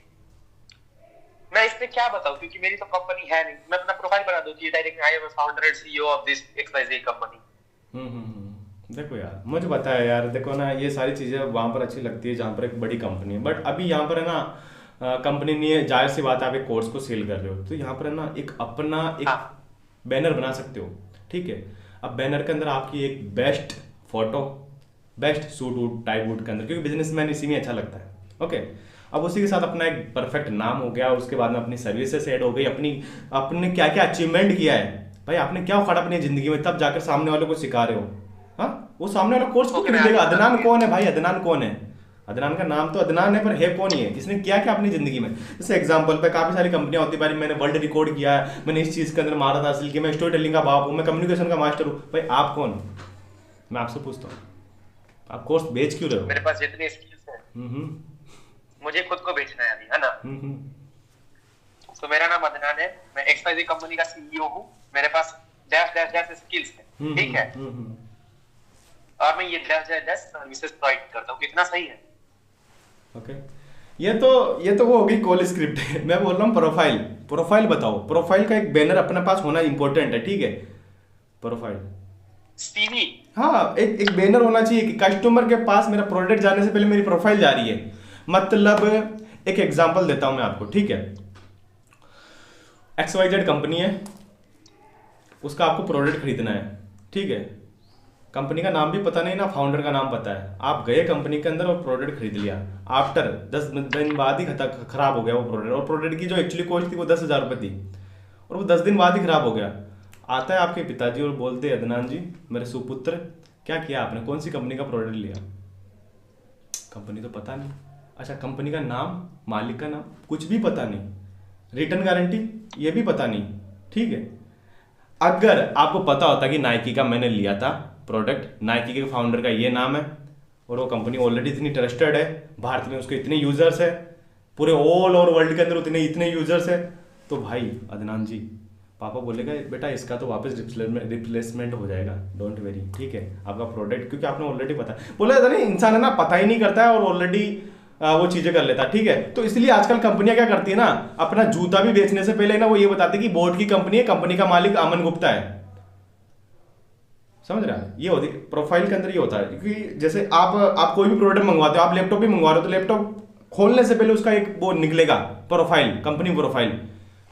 मैं इसमें क्या बताऊं, क्योंकि मेरी तो कंपनी है नहीं। मैं अपना प्रोफाइल बना दूं कि direct I am founder and CEO of this XYZ company. देखो यार, मुझे पता है यार, देखो ना, ये सारी चीज़ें वहाँ पर अच्छी लगती है जहाँ पर एक बड़ी कंपनी है, बट अभी यहाँ पर है ना, कंपनी नहीं है, जाहिर सी बात है, आप एक कोर्स को सेल कर रहे हो, तो यहाँ पर है ना एक अपना एक बैनर बना सकते हो, ठीक है। अब बैनर के अंदर आपकी एक बेस्ट फोटो, बेस्ट सूट वूट टाई वूट के अंदर, क्योंकि बिजनेसमैन इसी में अच्छा लगता है, ओके। अब उसी के साथ अपना एक परफेक्ट नाम हो गया, उसके बाद में अपनी सर्विसेज ऐड हो गई, अपने क्या क्या अचीवमेंट किया है भाई, आपने क्या उखाड़ा अपनी जिंदगी में, तब जाकर सामने वालों को सिखा रहे हो। हाँ, वो सामने वाला कोर्स को खरीदेगा। अदनान कौन है भाई? अदनान कौन है? अदनान का नाम तो अदनान है, पर है कौन ही है? इसने क्या क्या अपनी जिंदगी में? जैसे एग्जांपल पे काफी सारी कंपनियां होती है, मैंने वर्ल्ड रिकॉर्ड किया है, मैंने इस चीज के अंदर महारत हासिल की, मैं स्टोरी टेलिंग का बाप हूँ, मैं कम्युनिकेशन का मास्टर हूँ। भाई आप कौन? मैं आपसे पूछता हूँ, आप कोर्स बेच क्यों रहे हो? मेरे पास जितनी स्किल्स है मुझे खुद को बेचना है अभी, है ना। तो मेरा नाम अदनान है, मैं XYZ कंपनी का CEO हूँ, मेरे पास डैश डैश डैश स्किल्स है, ठीक है। और मैं ये dash dash dash services provide करता हूँ। कितना सही है? ओके, ये तो वो होगी कॉल स्क्रिप्ट है। मैं बोल रहा हूँ प्रोफाइल बताओ। प्रोफाइल का एक बैनर अपने पास होना इंपॉर्टेंट है, ठीक है। प्रोफाइल CV, हाँ, एक बैनर होना चाहिए कि कस्टमर के पास मेरा प्रोडक्ट जाने से पहले मेरी प्रोफाइल जा रही है। मतलब एक एग्जांपल देता हूं मैं आपको, ठीक है। XYZ कंपनी है, उसका आपको प्रोडक्ट खरीदना है, ठीक है। कंपनी का नाम भी पता नहीं ना, फाउंडर का नाम पता है। आप गए कंपनी के अंदर और प्रोडक्ट खरीद लिया, आफ्टर 10 दिन बाद ही खराब हो गया वो प्रोडक्ट, और प्रोडक्ट की जो एक्चुअली कॉस्ट थी वो 10,000 रुपये थी, और वो 10 दिन बाद ही खराब हो गया। आता है आपके पिताजी और बोलते हैं अदनान जी मेरे सुपुत्र, क्या किया आपने, कौन सी कंपनी का प्रोडक्ट लिया? कंपनी तो पता नहीं। अच्छा, कंपनी का नाम, मालिक का नाम कुछ भी पता नहीं, रिटर्न गारंटी ये भी पता नहीं, ठीक है। अगर आपको पता होता कि नाइकी का मैंने लिया था प्रोडक्ट, नाइकी के फाउंडर का ये नाम है, और वो कंपनी ऑलरेडी इतनी ट्रस्टेड है, भारत में उसके इतने यूजर्स है, पूरे ऑल ओवर वर्ल्ड के अंदर इतने यूजर्स है, तो भाई अदनान जी, पापा बोलेगा बेटा इसका तो वापस रिप्लेसमेंट हो जाएगा, डोंट वेरी, ठीक है। आपका प्रोडक्ट क्योंकि आपने ऑलरेडी पता बोला था नहीं, इंसान है ना पता ही नहीं करता है और ऑलरेडी वो चीजें कर लेता है, ठीक है। तो इसलिए आजकल कंपनियां क्या करती है ना, अपना जूता भी बेचने से पहले ना वो ये बताती है कि बोट की कंपनी है, कंपनी का मालिक अमन गुप्ता है। समझ रहा है? ये होती प्रोफाइल के अंदर ये होता है, क्योंकि जैसे आप कोई भी प्रोडक्ट मंगवाते हो, आप लैपटॉप भी मंगवा रहे हो, तो लैपटॉप खोलने से पहले उसका एक वो निकलेगा profile, company profile,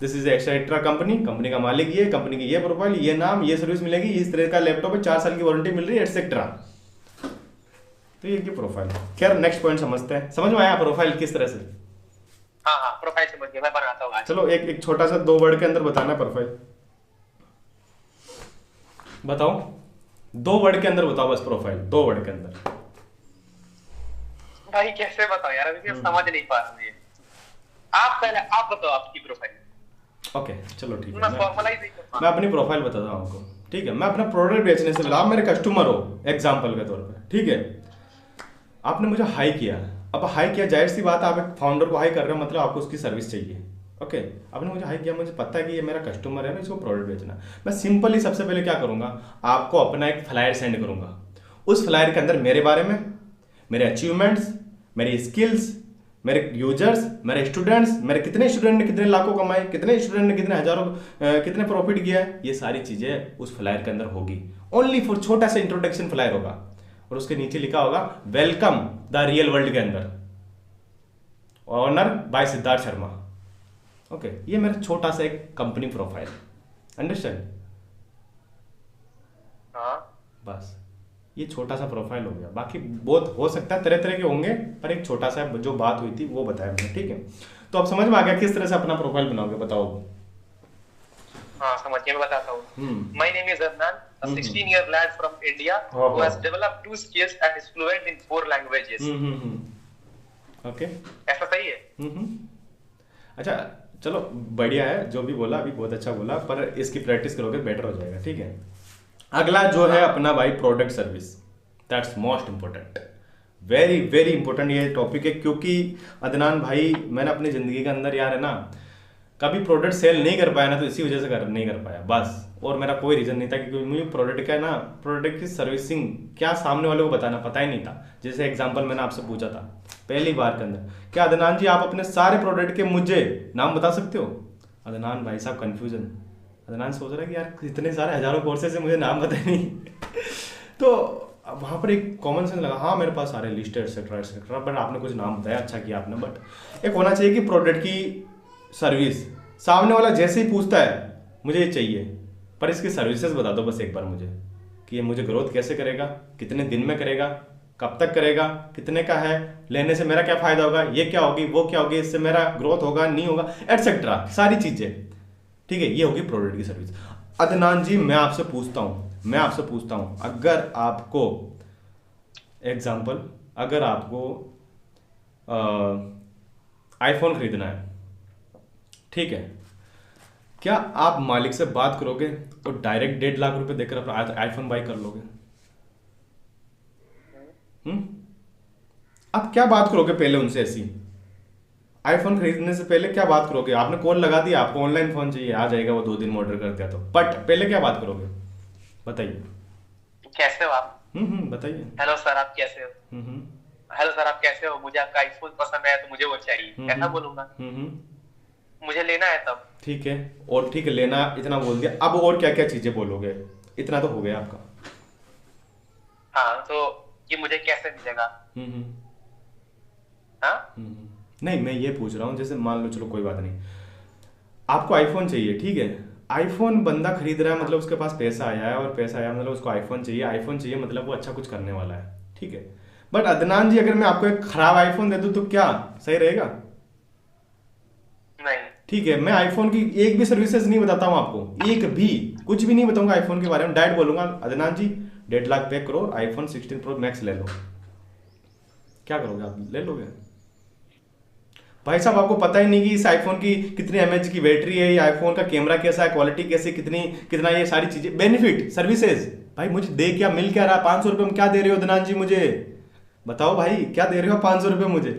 this is etcetera company, company का मालिक ये, कंपनी की ये प्रोफाइल, ये नाम, ये सर्विस मिलेगी, इस तरह का लैपटॉप है, 4 साल की वारंटी मिल रही है, एक्सेट्रा। तो ये की प्रोफाइल। खैर नेक्स्ट पॉइंट समझते हैं। समझ में आया प्रोफाइल किस तरह से? हाँ, प्रोफाइल समझ गया, मैं बनाता हूँ आज। चलो एक छोटा सा 2 वर्ड के अंदर बताना प्रोफाइल। बताओ, 2 वर्ड के अंदर बताओ बस प्रोफाइल, 2 वर्ड के अंदर। भाई कैसे बताओ यार, अभी मैं समझ नहीं पा रहा हूँ ये। आप पहले आप बताओ आपकी प्रोफाइल। ओके चलो ठीक है, मैं फॉर्मलाइज नहीं कर पा मैं अपनी प्रोफाइल बताता हूँ आपको। ठीक है, मैं अपना प्रोडक्ट बेचने से पहले आप मेरे कस्टमर हो एग्जाम्पल के तौर पर, ठीक है, आपने मुझे हाई किया। अब हाई किया, जाहिर सी बात है आप एक फाउंडर को हाई कर रहे हो, मतलब आपको उसकी सर्विस चाहिए। ओके, आपने मुझे हाई किया, मुझे पता है कि ये मेरा कस्टमर है ना, इसको प्रोडक्ट बेचना है। मैं सिंपली सबसे पहले क्या करूंगा, आपको अपना एक फ्लायर सेंड करूंगा। उस फ्लायर के अंदर मेरे बारे में, मेरे अचीवमेंट्स, मेरी स्किल्स, मेरे यूजर्स, मेरे स्टूडेंट्स, मेरे कितने स्टूडेंट ने कितने लाखों कमाए, कितने स्टूडेंट ने कितने हजारों कितने प्रॉफिट किया है, ये सारी चीजें उस फ्लायर के अंदर होगी। ओनली फॉर छोटा सा इंट्रोडक्शन फ्लायर होगा, और उसके नीचे लिखा होगा वेलकम द रियल वर्ल्ड के अंदर, owner by Siddharth Sharma. Okay, ये मेरा छोटा सा एक कंपनी प्रोफाइल, अंडरस्टैंड? हाँ, बस ये छोटा सा प्रोफाइल हो गया, बाकी बहुत हो सकता है तरह तरह के होंगे, पर एक छोटा सा जो बात हुई थी वो बताया मैंने, ठीक है? तो अब समझ में आ गया किस तरह से अपना प्रोफाइल बनाओगे, बताओ। हाँ समझ गया, मैं बताता हूँ। My name is Adnan, a 16-year lad from India who has developed 2 skills and is fluent in 4 languages. Okay, ऐसा सही है? अच्छा चलो बढ़िया है, जो भी बोला अभी बहुत अच्छा बोला, पर इसकी प्रैक्टिस करोगे बेटर हो जाएगा, ठीक है? अगला जो है अपना भाई product service, that's most important, very very important ये टॉपिक है, क्योंकि अदनान भाई मैंने अपनी जिंदगी के अंदर यार है ना कभी प्रोडक्ट सेल नहीं कर पाया ना, तो इसी वजह से नहीं कर पाया बस, और मेरा कोई रीजन नहीं था, क्योंकि मुझे प्रोडक्ट का है ना, प्रोडक्ट की सर्विसिंग क्या सामने वाले को बताना पता ही नहीं था। जैसे एग्जांपल मैंने आपसे पूछा था पहली बार के अंदर, क्या अदनान जी आप अपने सारे प्रोडक्ट के मुझे नाम बता सकते हो? अदनान भाई साहब कन्फ्यूजन, अदनान सोच रहा है कि यार इतने सारे हजारों कोर्सेज से मुझे नाम पता नहीं तो वहाँ पर एक कॉमन सेंस लगा, हाँ मेरे पास सारे लिस्ट है एक्सेट्रा एक्सेट्रा, बट आपने कुछ नाम बताया, अच्छा किया आपने। बट एक होना चाहिए कि प्रोडक्ट की सर्विस सामने वाला जैसे ही पूछता है मुझे ये चाहिए, पर इसकी सर्विसेज बता दो बस एक बार मुझे, कि ये मुझे ग्रोथ कैसे करेगा, कितने दिन में करेगा, कब तक करेगा, कितने का है, लेने से मेरा क्या फायदा होगा, ये क्या होगी, वो क्या होगी, इससे मेरा ग्रोथ होगा नहीं होगा, एटसेट्रा सारी चीजें, ठीक है? ये होगी प्रोडक्ट की सर्विस। अदनान जी मैं आपसे पूछता हूं अगर आपको एग्जांपल, अगर आपको आईफोन खरीदना है, ठीक है, क्या आप मालिक से बात करोगे और डायरेक्ट 1.5 लाख रुपए देकर अपना आईफोन बाई कर लोगे? आप क्या बात करोगे पहले उनसे ऐसी, आईफोन खरीदने से पहले क्या बात करोगे? आपने कॉल लगा दिया, आपको ऑनलाइन फोन चाहिए, आ जाएगा वो 2 दिन में ऑर्डर कर दिया तो, बट पहले क्या बात करोगे बताइए? कैसे हो आप? बताइए। हेलो सर आप कैसे हो? हेलो सर आप कैसे हो, मुझे आपका आईफोन पसंद है तो मुझे वो चाहिए, ऐसा बोलूंगा। मुझे लेना है तब, ठीक है, और ठीक है लेना इतना बोल दिया, अब और क्या क्या चीजें बोलोगे? इतना तो हो गया आपका। हाँ तो ये मुझे कैसे मिलेगा? हाँ? नहीं मैं ये पूछ रहा हूँ, जैसे मान लो चलो कोई बात नहीं, आपको आईफोन चाहिए, ठीक है, आईफोन बंदा खरीद रहा है मतलब उसके पास पैसा आया है, और पैसा आया मतलब उसको आईफोन चाहिए, आईफोन चाहिए मतलब वो अच्छा कुछ करने वाला है, ठीक है? बट अदनान जी अगर मैं आपको एक खराब आईफोन दे दूं तो क्या सही रहेगा? नहीं। ठीक है, मैं आईफोन की एक भी सर्विसेज नहीं बताता हूं आपको, एक भी कुछ भी नहीं बताऊंगा आईफोन के बारे में, डायरेक्ट बोलूंगा अदनान जी 1.5 लाख पे करो, आईफोन 16 प्रो मैक्स ले लो। क्या करोगे आप? ले लोगे? भाई साहब आपको पता ही नहीं कि इस आईफोन की कितनी एमएच की बैटरी है, ये आईफोन का कैमरा कैसा है, क्वालिटी कैसी, कितना ये सारी चीजें, बेनिफिट, सर्विसेज, भाई मुझे दे क्या मिल क्या रहा? 500 रुपये में क्या दे रहे हो अदनान जी मुझे? बताओ भाई क्या दे रहे हो 500 रुपये मुझे?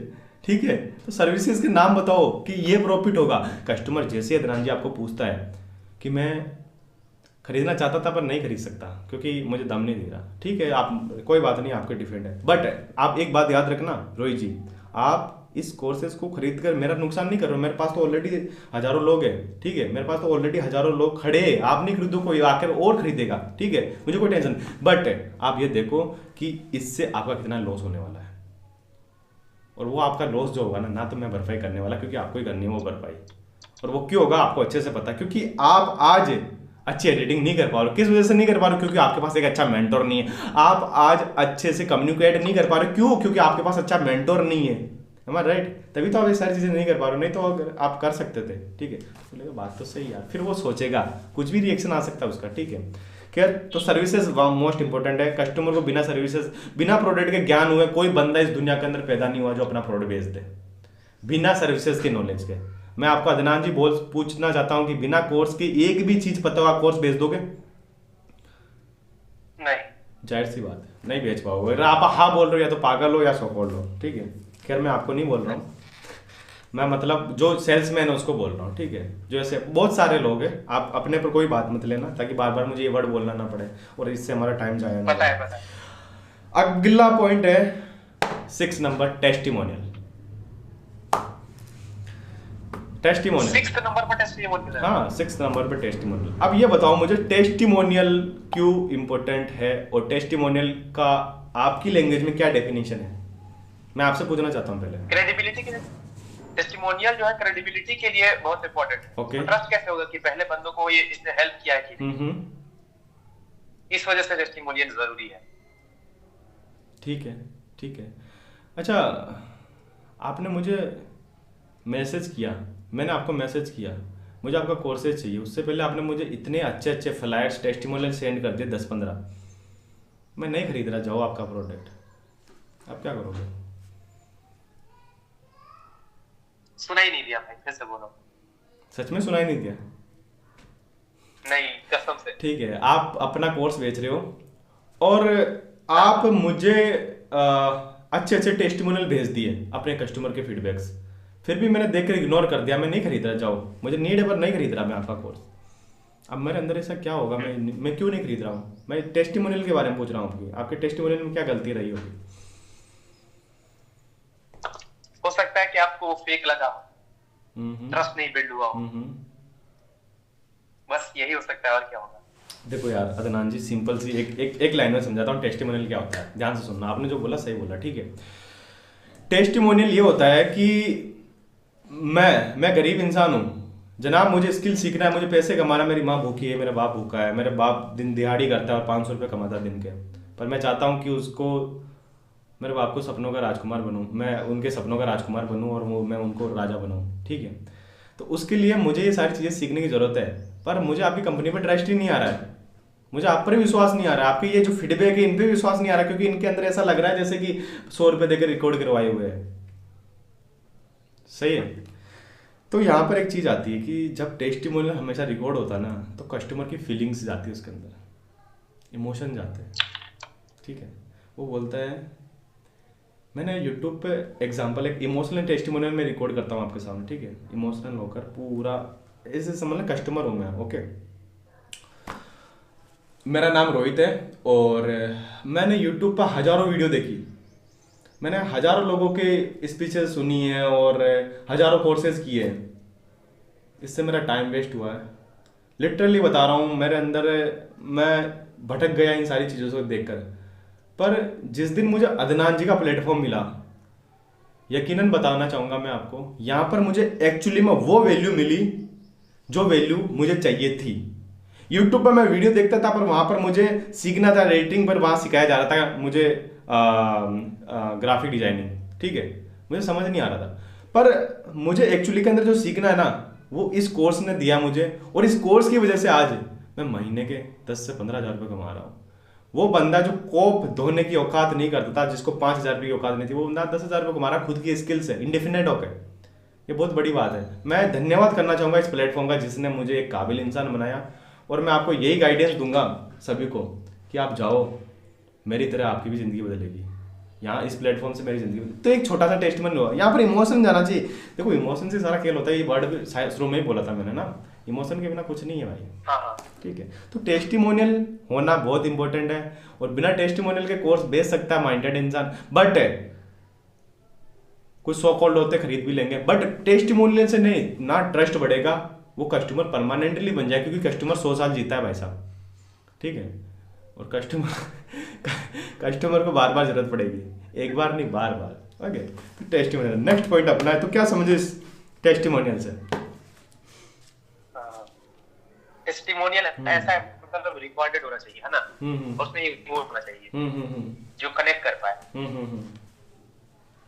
ठीक है, तो सर्विसेज के नाम बताओ कि ये प्रॉफिट होगा। कस्टमर जैसे अदनान जी आपको पूछता है कि मैं खरीदना चाहता था पर नहीं खरीद सकता क्योंकि मुझे दम नहीं दे रहा, ठीक है, आप कोई बात नहीं, आपके डिफेंड है, बट आप एक बात याद रखना रोहित जी, आप इस कोर्सेज को खरीद कर मेरा नुकसान नहीं कर रहे हो, मेरे पास तो ऑलरेडी हजारों लोग हैं, ठीक है, मेरे पास तो ऑलरेडी हजारों लोग खड़े हैं, आप नहीं खरीदो कोई आकर और खरीदेगा, ठीक है, मुझे कोई टेंशन, बट आप ये देखो कि इससे आपका कितना लॉस होने वाला है, और वो आपका लॉस जो होगा ना तो मैं भरपाई करने वाला, क्योंकि आपको ही करनी है वो भरपाई, और वो क्यों होगा आपको अच्छे से पता, क्योंकि आप आज अच्छी एडिटिंग नहीं कर पा रहे हो। किस वजह से नहीं कर पा रहे हो? क्योंकि आपके पास एक अच्छा मेंटोर नहीं है। आप आज अच्छे से कम्युनिकेट नहीं कर पा रहे, क्यों? क्योंकि आपके पास अच्छा मेंटोर नहीं है, राइट? तभी तो आप ये सारी चीजें नहीं कर पा रहे हो, नहीं तो अगर आप कर सकते थे, ठीक है, बोलेगा बात तो सही यार, फिर वो सोचेगा, कुछ भी रिएक्शन आ सकता है उसका, ठीक है। खैर, तो सर्विसेज मोस्ट इंपॉर्टेंट है। कस्टमर को बिना सर्विसेज, बिना प्रोडक्ट के ज्ञान हुए कोई बंदा इस दुनिया के अंदर पैदा नहीं हुआ जो अपना प्रोडक्ट बेच दे बिना सर्विसेज के नॉलेज के। मैं आपको अदनान जी पूछना चाहता हूं कि बिना कोर्स के एक भी चीज पता हुआ कोर्स बेच दोगे? जाहिर सी बात है नहीं भेज पाओगे। अगर आप हाँ बोल रहे हो या तो पागल हो या सो लो, ठीक है। खैर मैं आपको नहीं बोल रहा हूँ, मैं मतलब जो सेल्समैन है उसको बोल रहा हूँ, ठीक है। जो ऐसे बहुत सारे लोग हैं, आप अपने पर कोई बात मत लेना ताकि बार बार मुझे ये वर्ड बोलना ना पड़े और इससे हमारा टाइम जाया ना। पता है। अगला पॉइंट है 6 number, testimonial. Testimonial 6th number पर टेस्टिमोनियल है। हाँ 6 नंबर पे टेस्टिमोनियल। अब ये बताओ मुझे टेस्टिमोनियल क्यों इंपॉर्टेंट है और टेस्टिमोनियल का आपकी लैंग्वेज में क्या डेफिनेशन है, मैं आपसे पूछना चाहता हूँ पहले। क्रेडिबिलिटी के लिए टेस्टिमोनियल जो है क्रेडिबिलिटी के लिए बहुत इंपॉर्टेंट है। ओके। ट्रस्ट कैसे होगा कि पहले बंदों को ये इसने हेल्प किया है कि इस वजह से टेस्टिमोनियल जरूरी है। ठीक है, ठीक है। अच्छा, आपने मुझे मैसेज किया, मैंने आपको मैसेज किया, मुझे आपका कोर्सेज चाहिए, उससे पहले आपने मुझे इतने अच्छे अच्छे फ्लायर्स टेस्टिमोनियल सेंड कर दिए 10-15। मैं नहीं खरीद रहा जाओ आपका प्रोडक्ट, आप क्या करोगे? सुनाई नहीं दिया भाई, फिर से बोलो। सच में सुनाई नहीं दिया? नहीं, कसम से। ठीक है, आप अपना कोर्स बेच रहे हो और आप मुझे अच्छे अच्छे टेस्टिमोनियल भेज दिए अपने कस्टमर के फीडबैक्स, फिर भी मैंने देख कर इग्नोर कर दिया, मैं नहीं खरीद रहा, जाओ मुझे नीड है पर नहीं खरीद रहा मैं आपका कोर्स। अब मेरे अंदर ऐसा क्या होगा, मैं क्यों नहीं खरीद रहा हूँ? मैं टेस्टिमोनियल के बारे में पूछ रहा हूँ, आपके टेस्टिमोनियल में क्या गलती रही होगी? हो सकता है कि आपको फेक लगा, ट्रस्ट नहीं बिल्ड हुआ, बस यही हो सकता है, और क्या होगा? देखो यार अदनान जी, सिंपल सी एक लाइन में समझाता हूँ टेस्टिमोनियल क्या होता है, ध्यान से सुनना। आपने जो बोला सही बोला, ठीक है। टेस्टिमोनियल ये होता है कि मैं गरीब इंसान हूँ जनाब, मुझे स्किल सीखना है, मुझे पैसे कमाना, मेरी माँ भूखी है, मेरा बाप भूखा है, मेरे बाप दिन दिहाड़ी करता है और 500 रुपये कमाता है दिन के, पर मैं चाहता हूँ कि उसको, मेरे बाप को सपनों का राजकुमार बनूँ, मैं उनके सपनों का राजकुमार बनूँ और मैं उनको राजा बनाऊँ, ठीक है। तो उसके लिए मुझे ये सारी चीज़ें सीखने की ज़रूरत है, पर मुझे आपकी कंपनी पर ट्रस्ट ही नहीं आ रहा है, मुझे आप पर भी विश्वास नहीं आ रहा है, आपके ये जो फीडबैक है इन पे विश्वास नहीं आ रहा, क्योंकि इनके अंदर ऐसा लग रहा है जैसे कि 100 रुपये देकर रिकॉर्ड करवाए हुए हैं। सही है। तो यहाँ पर एक चीज़ आती है कि जब टेस्टिमोनियल हमेशा रिकॉर्ड होता है ना, तो कस्टमर की फीलिंग्स जाती है उसके अंदर, इमोशन जाते हैं, ठीक है। वो बोलता है, मैंने यूट्यूब पे एग्जांपल एक इमोशनल टेस्टिमोनियल में रिकॉर्ड करता हूँ आपके सामने, ठीक है। इमोशनल होकर पूरा ऐसे समझ लें कस्टमर हूँ मैं, ओके। मेरा नाम रोहित है और मैंने यूट्यूब पर हज़ारों वीडियो देखी, मैंने हज़ारों लोगों के स्पीचेस सुनी है और हज़ारों कोर्सेज किए हैं, इससे मेरा टाइम वेस्ट हुआ है, लिटरली बता रहा हूँ। मेरे अंदर मैं भटक गया इन सारी चीज़ों को देखकर, पर जिस दिन मुझे अदनान जी का प्लेटफॉर्म मिला, यकीनन बताना चाहूँगा मैं आपको, यहाँ पर मुझे एक्चुअली में वो वैल्यू मिली जो वैल्यू मुझे चाहिए थी। यूट्यूब पर मैं वीडियो देखता था पर वहाँ पर मुझे सीखना था रेटिंग पर, वहाँ सिखाया जा रहा था मुझे ग्राफिक डिजाइनिंग, ठीक है, मुझे समझ नहीं आ रहा था, पर मुझे एक्चुअली के अंदर जो सीखना है ना वो इस कोर्स ने दिया मुझे, और इस कोर्स की वजह से आज मैं महीने के 10 से 15 हज़ार रुपये कमा रहा हूँ। वो बंदा जो कोप धोने की औकात नहीं करता था, जिसको 5,000 रुपये की औकात नहीं थी, वो बंदा 10,000 रुपये कमा रहा खुद की स्किल से, इंडिपेंडेंट होकर। ये बहुत बड़ी बात है। मैं धन्यवाद करना चाहूँगा इस प्लेटफॉर्म का जिसने मुझे एक काबिल इंसान बनाया, और मैं आपको यही गाइडेंस दूंगा सभी को कि आप जाओ, मेरी तरह आपकी भी ज़िंदगी बदलेगी। यहाँ इस प्लेटफॉर्म से मेरी ज़िंदगी तो एक छोटा सा टेस्टमनी हुआ, यहाँ पर इमोशन जाना चाहिए। देखो इमोशन से सारा खेल होता है, ये वर्ड भी शुरू में ही बोला था मैंने ना, इमोशन के बिना कुछ नहीं है भाई। ठीक है, तो टेस्टिमोनियल होना बहुत इंपॉर्टेंट है, और बिना टेस्टिमोनियल के कोर्स बेच सकता है माइंडेड इंसान, बट कुछ सो कॉल्ड होते खरीद भी लेंगे, बट टेस्टिमोनियल से नहीं ना ट्रस्ट बढ़ेगा, वो कस्टमर परमानेंटली बन जाए, क्योंकि कस्टमर 100 साल जीता है भाई साहब, ठीक है। और कस्टमर को बार बार जरूरत पड़ेगी, एक बार नहीं बार बार। ओके, तो टेस्टिमोनियल नेक्स्ट पॉइंट अपना है, तो क्या समझे इस टेस्टिमोनियल से? टेस्टिमोनियल ऐसा है, मतलब रिकॉर्डेड होना चाहिए, है ना, उसमें इमोट होना चाहिए जो कनेक्ट कर पाए।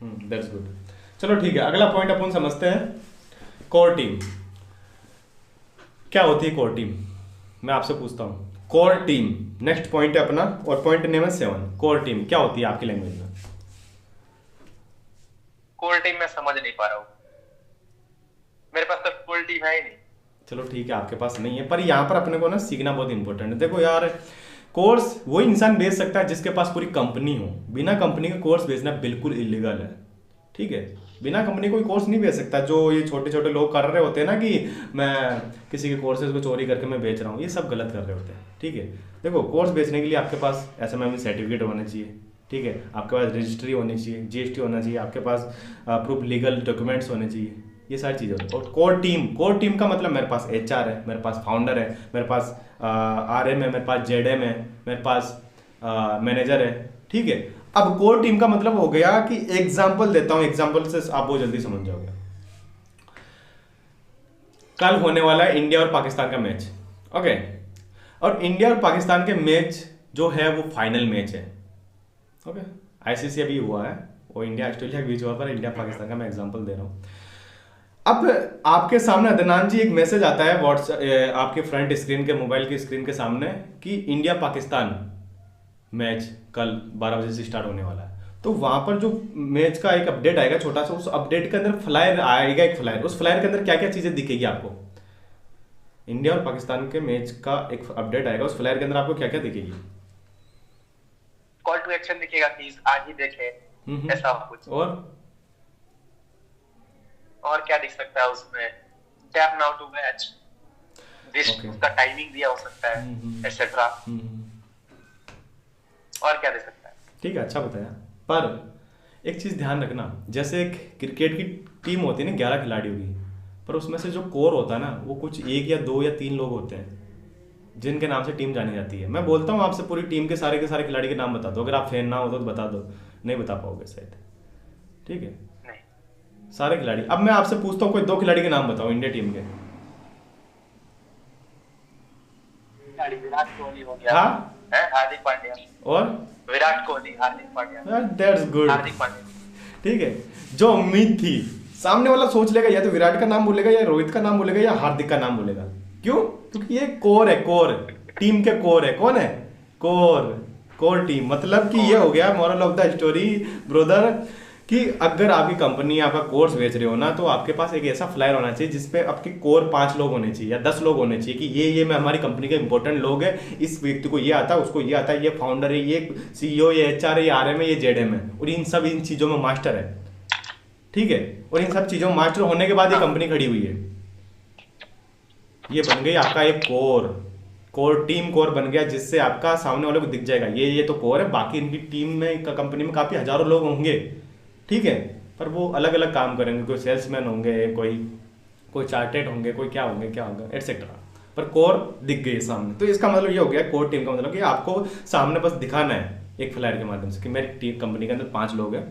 That's good. चलो ठीक है, अगला पॉइंट अपन समझते हैं, कोर टीम। क्या होती है कोर टीम, मैं आपसे पूछता हूँ। कोर टीम नेक्स्ट पॉइंट है अपना, और पॉइंट नेम है 7। कोर टीम क्या होती है आपकी लैंग्वेज में? कोर टीम मैं समझ नहीं पा रहा हूँ, मेरे पास तो कोर टीम है ही नहीं। चलो ठीक है, आपके पास नहीं है, पर यहाँ पर अपने को ना सीखना बहुत इंपॉर्टेंट है। देखो यार, कोर्स वो इंसान बेच सकता है जिसके पास पूरी कंपनी हो, बिना कंपनी का कोर्स बेचना बिल्कुल इलीगल है, ठीक है। बिना कंपनी कोई कोर्स नहीं बेच सकता। जो ये छोटे छोटे लोग कर रहे होते हैं ना कि मैं किसी के कोर्सेज को चोरी करके मैं बेच रहा हूँ, ये सब गलत कर रहे होते हैं, ठीक है। देखो कोर्स बेचने के लिए आपके पास एसएमएम सर्टिफिकेट होना चाहिए, ठीक है, आपके पास रजिस्ट्री होनी चाहिए, जीएसटी होना चाहिए, आपके पास प्रूफ लीगल डॉक्यूमेंट्स होने चाहिए, ये सारी चीज़ें होती हैं। और कोर टीम का मतलब मेरे पास एचआर है, मेरे पास फाउंडर है, मेरे पास आरएम है, मेरे पास जेडएम है, मेरे पास मैनेजर है, ठीक है। अब कोर टीम का मतलब हो गया कि एग्जाम्पल देता हूं, एग्जाम्पल से आप बहुत जल्दी समझ जाओगे। कल होने वाला है इंडिया और पाकिस्तान का मैच, ओके। और इंडिया और पाकिस्तान के मैच जो है वो फाइनल मैच है, ओके। आईसीसी अभी हुआ है, वो इंडिया ऑस्ट्रेलिया के बीच हुआ, पर इंडिया पाकिस्तान का मैं एग्जांपल दे रहा हूँ। अब आपके सामने अदनान जी एक मैसेज आता है व्हाट्सएप आपके फ्रंट स्क्रीन के, मोबाइल की स्क्रीन के सामने कि इंडिया पाकिस्तान मैच कल 12 बजे से स्टार्ट होने वाला है। तो वहां पर जो मैच का एक अपडेट आएगा छोटा सा, उस अपडेट के अंदर फ्लायर आएगा, एक फ्लायर, उस फ्लायर के अंदर क्या क्या चीजें दिखेगी आपको, इंडिया और पाकिस्तान के मैच का एक अपडेट आएगा, उस फ्लायर के अंदर आपको क्या क्या दिखेगी? कॉल टू एक्शन दिखेगा कि आज ही देखें, ऐसा कुछ। और क्या दिख सकता है उसमें? Tap now to match, this उसका टाइमिंग दिया हो सकता है, एटसेट्रा। और क्या दे सकता है? ठीक है, अच्छा बताया। पर एक चीज ध्यान रखना, जैसे एक क्रिकेट की टीम होती है ना 11 खिलाड़ियों की, पर उसमें से जो कोर होता है ना वो कुछ 1 या 2 या 3 लोग होते हैं जिनके नाम से टीम जानी जाती है। मैं बोलता हूँ आपसे पूरी टीम के सारे खिलाड़ी के नाम बता दो, अगर आप फैन ना हो तो बता दो, नहीं बता पाओगे शायद, ठीक है। सारे खिलाड़ी। अब मैं आपसे पूछता हूँ कोई 2 खिलाड़ी के नाम बताओ इंडिया टीम के। विराट कोहली हो गया, हाँ, हार्दिक पांड्या, और विराट कोहली, हार्दिक पांड्या, दैट्स गुड, हार्दिक पांड्या, ठीक है। जो उम्मीद थी, सामने वाला सोच लेगा या तो विराट का नाम बोलेगा या रोहित का नाम बोलेगा या हार्दिक का नाम बोलेगा। क्यों? क्योंकि ये कोर है, कोर टीम के कोर है। कौन है? Core team. मतलब कि ये हो गया moral of the story brother, कि अगर आपकी कंपनी आपका कोर्स बेच रहे हो ना, तो आपके पास एक ऐसा फ्लायर होना चाहिए जिसपे आपके कोर 5 लोग होने चाहिए या 10 लोग होने चाहिए कि ये मैं हमारी कंपनी के इंपॉर्टेंट लोग हैं, इस व्यक्ति को ये आता है, उसको ये आता है, ये फाउंडर है, ये सीईओ, ये एचआर है, ये आरएम है, ये जेडएम है, और इन चीजों में मास्टर है, ठीक है। और इन सब चीजों में मास्टर होने के बाद ये कंपनी खड़ी हुई है, ये बन गई आपका एक कोर टीम, कोर बन गया, जिससे आपका सामने वाले को दिख जाएगा ये तो कोर है। बाकी इनकी टीम में कंपनी में काफी हजारों लोग होंगे, ठीक है, पर वो अलग अलग काम करेंगे, कोई सेल्समैन होंगे, कोई चार्टेड होंगे, कोई क्या होंगे एटसेट्रा, पर कोर दिख गई सामने। तो इसका मतलब ये हो गया कोर टीम का मतलब कि आपको सामने बस दिखाना है एक फ्लायर के माध्यम से कि मेरी टीम कंपनी के अंदर 5 लोग हैं,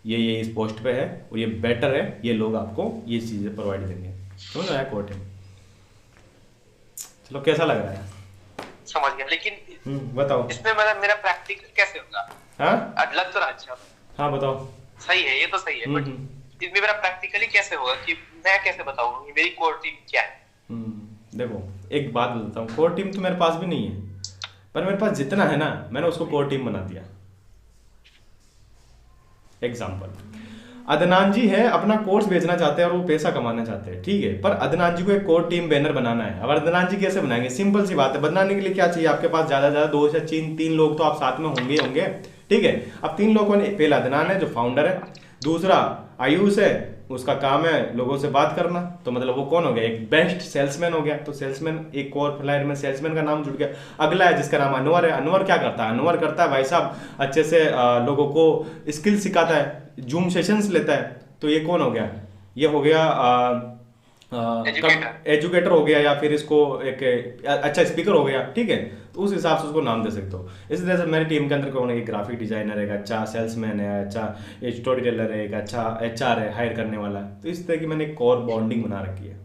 ये इस पोस्ट पे है और ये बेटर है, ये लोग आपको ये चीजें प्रोवाइड देंगे। समझ आया कोर टीम? चलो कैसा लग रहा है? समझ गया, लेकिन बताओ इसमें मतलब मेरा प्रैक्टिकल कैसे होगा? हाँ लग तो रहा अच्छा। हाँ बताओ। सही है, ये तो सही है, बट इसमें मेरा प्रैक्टिकली कैसे होगा कि मैं कैसे बताऊं मेरी कोर टीम क्या है? देखो एक बात बताता हूँ, कोर टीम तो मेरे पास भी नहीं है, पर मेरे पास जितना है ना मैंने उसको कोर टीम बना दिया। एग्जाम्पल, अदनान जी है, अपना कोर्स बेचना चाहते हैं और वो पैसा कमाना चाहते हैं, ठीक है, पर अदनान जी को एक कोर टीम बैनर बनाना है। अब अदनान जी कैसे बनाएंगे? सिंपल सी बात है, बनाने के लिए क्या चाहिए आपके पास? ज्यादा 2 से 3 लोग तो आप साथ में होंगे, ठीक है। अब 3 लोगों ने, पहला अदनान है जो फाउंडर है, दूसरा आयुष है, उसका काम है लोगों से बात करना, तो मतलब वो कौन हो गया? एक बेस्ट सेल्समैन हो गया। तो सेल्समैन, एक कोर फ्लायर में सेल्समैन का नाम जुड़ गया। अगला है जिसका नाम अनवर है। अनवर क्या करता है? अनवर करता है भाई साहब अच्छे से लोगों को स्किल सिखाता है, जूम सेशंस लेता है। तो ये कौन हो गया? ये हो गया एजुकेटर हो गया, या फिर इसको एक अच्छा स्पीकर हो गया, ठीक है। तो उस हिसाब से उसको नाम दे सकते हो। इसी तरह से मेरी टीम के अंदर कौन है? एक ग्राफिक डिजाइनर है, एक अच्छा सेल्समैन है, अच्छा स्टोरी टेलर है, एक अच्छा एचआर है हायर करने वाला। तो इस तरह की मैंने एक कोर बॉन्डिंग बना रखी है,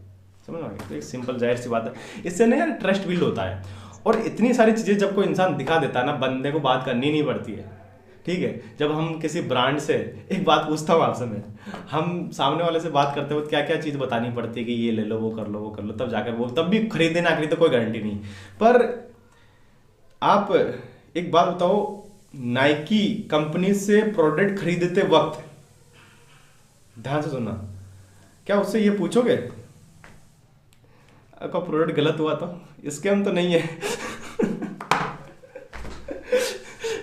समझ में आ गया? तो एक सिंपल जाहिर सी बात है, इससे ना यार ट्रस्ट बिल्ड होता है। और इतनी सारी चीजें जब कोई इंसान दिखा देता है ना, बंदे को बात करनी नहीं पड़ती है, ठीक है। जब हम किसी ब्रांड से, एक बात पूछता हूँ आपसे मैं, हम सामने वाले से बात करते वक्त क्या क्या चीज़ बतानी पड़ती है कि ये ले लो, वो कर लो, तब जाकर वो, तब भी खरीदे ना खरीदे कोई गारंटी नहीं। पर आप एक बात बताओ, नाइकी कंपनी से प्रोडक्ट खरीदते वक्त, ध्यान से सुनना, क्या उससे ये पूछोगे आपका प्रोडक्ट गलत हुआ तो? स्कैम तो नहीं है?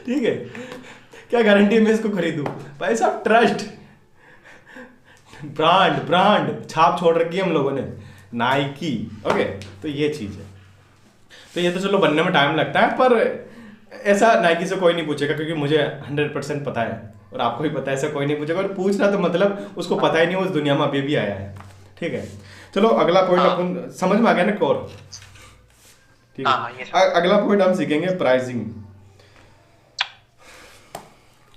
ठीक है, क्या गारंटी है मैं इसको खरीदूं? भाई साहब ट्रस्ट, ब्रांड छाप छोड़ रखी है हम लोगों ने, नाइकी। ओके, तो ये चीज़ है। तो ये तो चलो बनने में टाइम लगता है, पर ऐसा नाइकी से कोई नहीं पूछेगा, क्योंकि मुझे 100% पता है और आपको भी पता है, ऐसा कोई नहीं पूछेगा। और पूछ रहा तो मतलब उसको पता ही नहीं, उस दुनिया में अभी भी आया है। ठीक है, चलो अगला पॉइंट अपन समझ में आ गया ना, कोर। ठीक है, अगला पॉइंट हम सीखेंगे प्राइसिंग।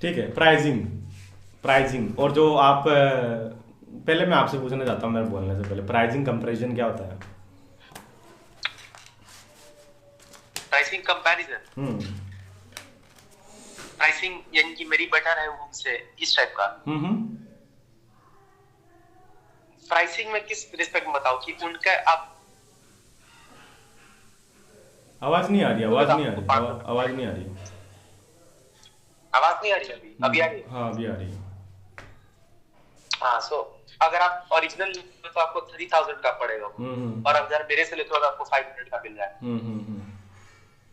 ठीक है, प्राइसिंग। और जो आप पहले मैं आपसे पूछना चाहता हूँ, मैं बोलने से पहले, प्राइसिंग कंपैरिजन क्या होता है? प्राइसिंग कंपैरिजन, प्राइसिंग यानी कि मेरी बेटर है उनसे, इस टाइप का। प्राइसिंग में किस रिस्पेक्ट में बताओ कि उनका आप, आवाज नहीं आ रही, आवाज नहीं आ रही अभी आ रही है? हाँ, अभी आ रही है। हाँ, सो अगर आप ओरिजिनल तो आपको 3000 का पड़ेगा, और अगर मेरे से लेते हो तो आपको 500 का मिल रहा है।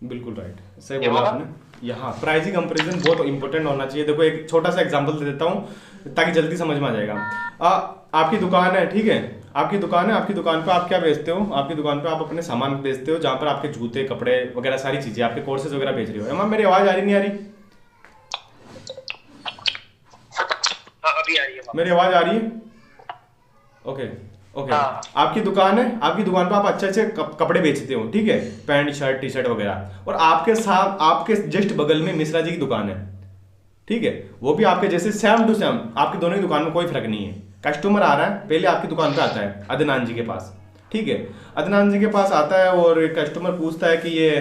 बिल्कुल राइट, सही बोला आपने। यहाँ प्राइसिंग कंपैरिजन बहुत इंपॉर्टेंट होना चाहिए। देखो एक छोटा सा एग्जांपल दे देता हूँ ताकि जल्दी समझ में आ जाएगा। आपकी दुकान है, ठीक है, आपकी दुकान पे आप क्या बेचते हो? आपकी दुकान पे आप अपने सामान बेचते हो, जहाँ पर आपके जूते, कपड़े वगैरह सारी चीजें, आपके कोर्सेज वगैरह बेच रहे हो। मेरी आवाज आ रही नहीं आ रही? अभी आ रही है, मेरी आवाज आ रही है? ओके। आपकी दुकान है, आपकी दुकान पे आप अच्छे कपड़े बेचते हो, ठीक है, पैंट शर्ट टी शर्ट वगैरह, और आपके साथ आपके जस्ट बगल में मिश्रा जी की दुकान है, ठीक है, वो भी आपके जैसे सेम टू सेम। आपकी दोनों की दुकान में कोई फर्क नहीं है। कस्टमर आ रहा है, पहले आपकी दुकान पे आता है अदनान जी के पास, ठीक है, अदनान जी के पास आता है और कस्टमर पूछता है कि ये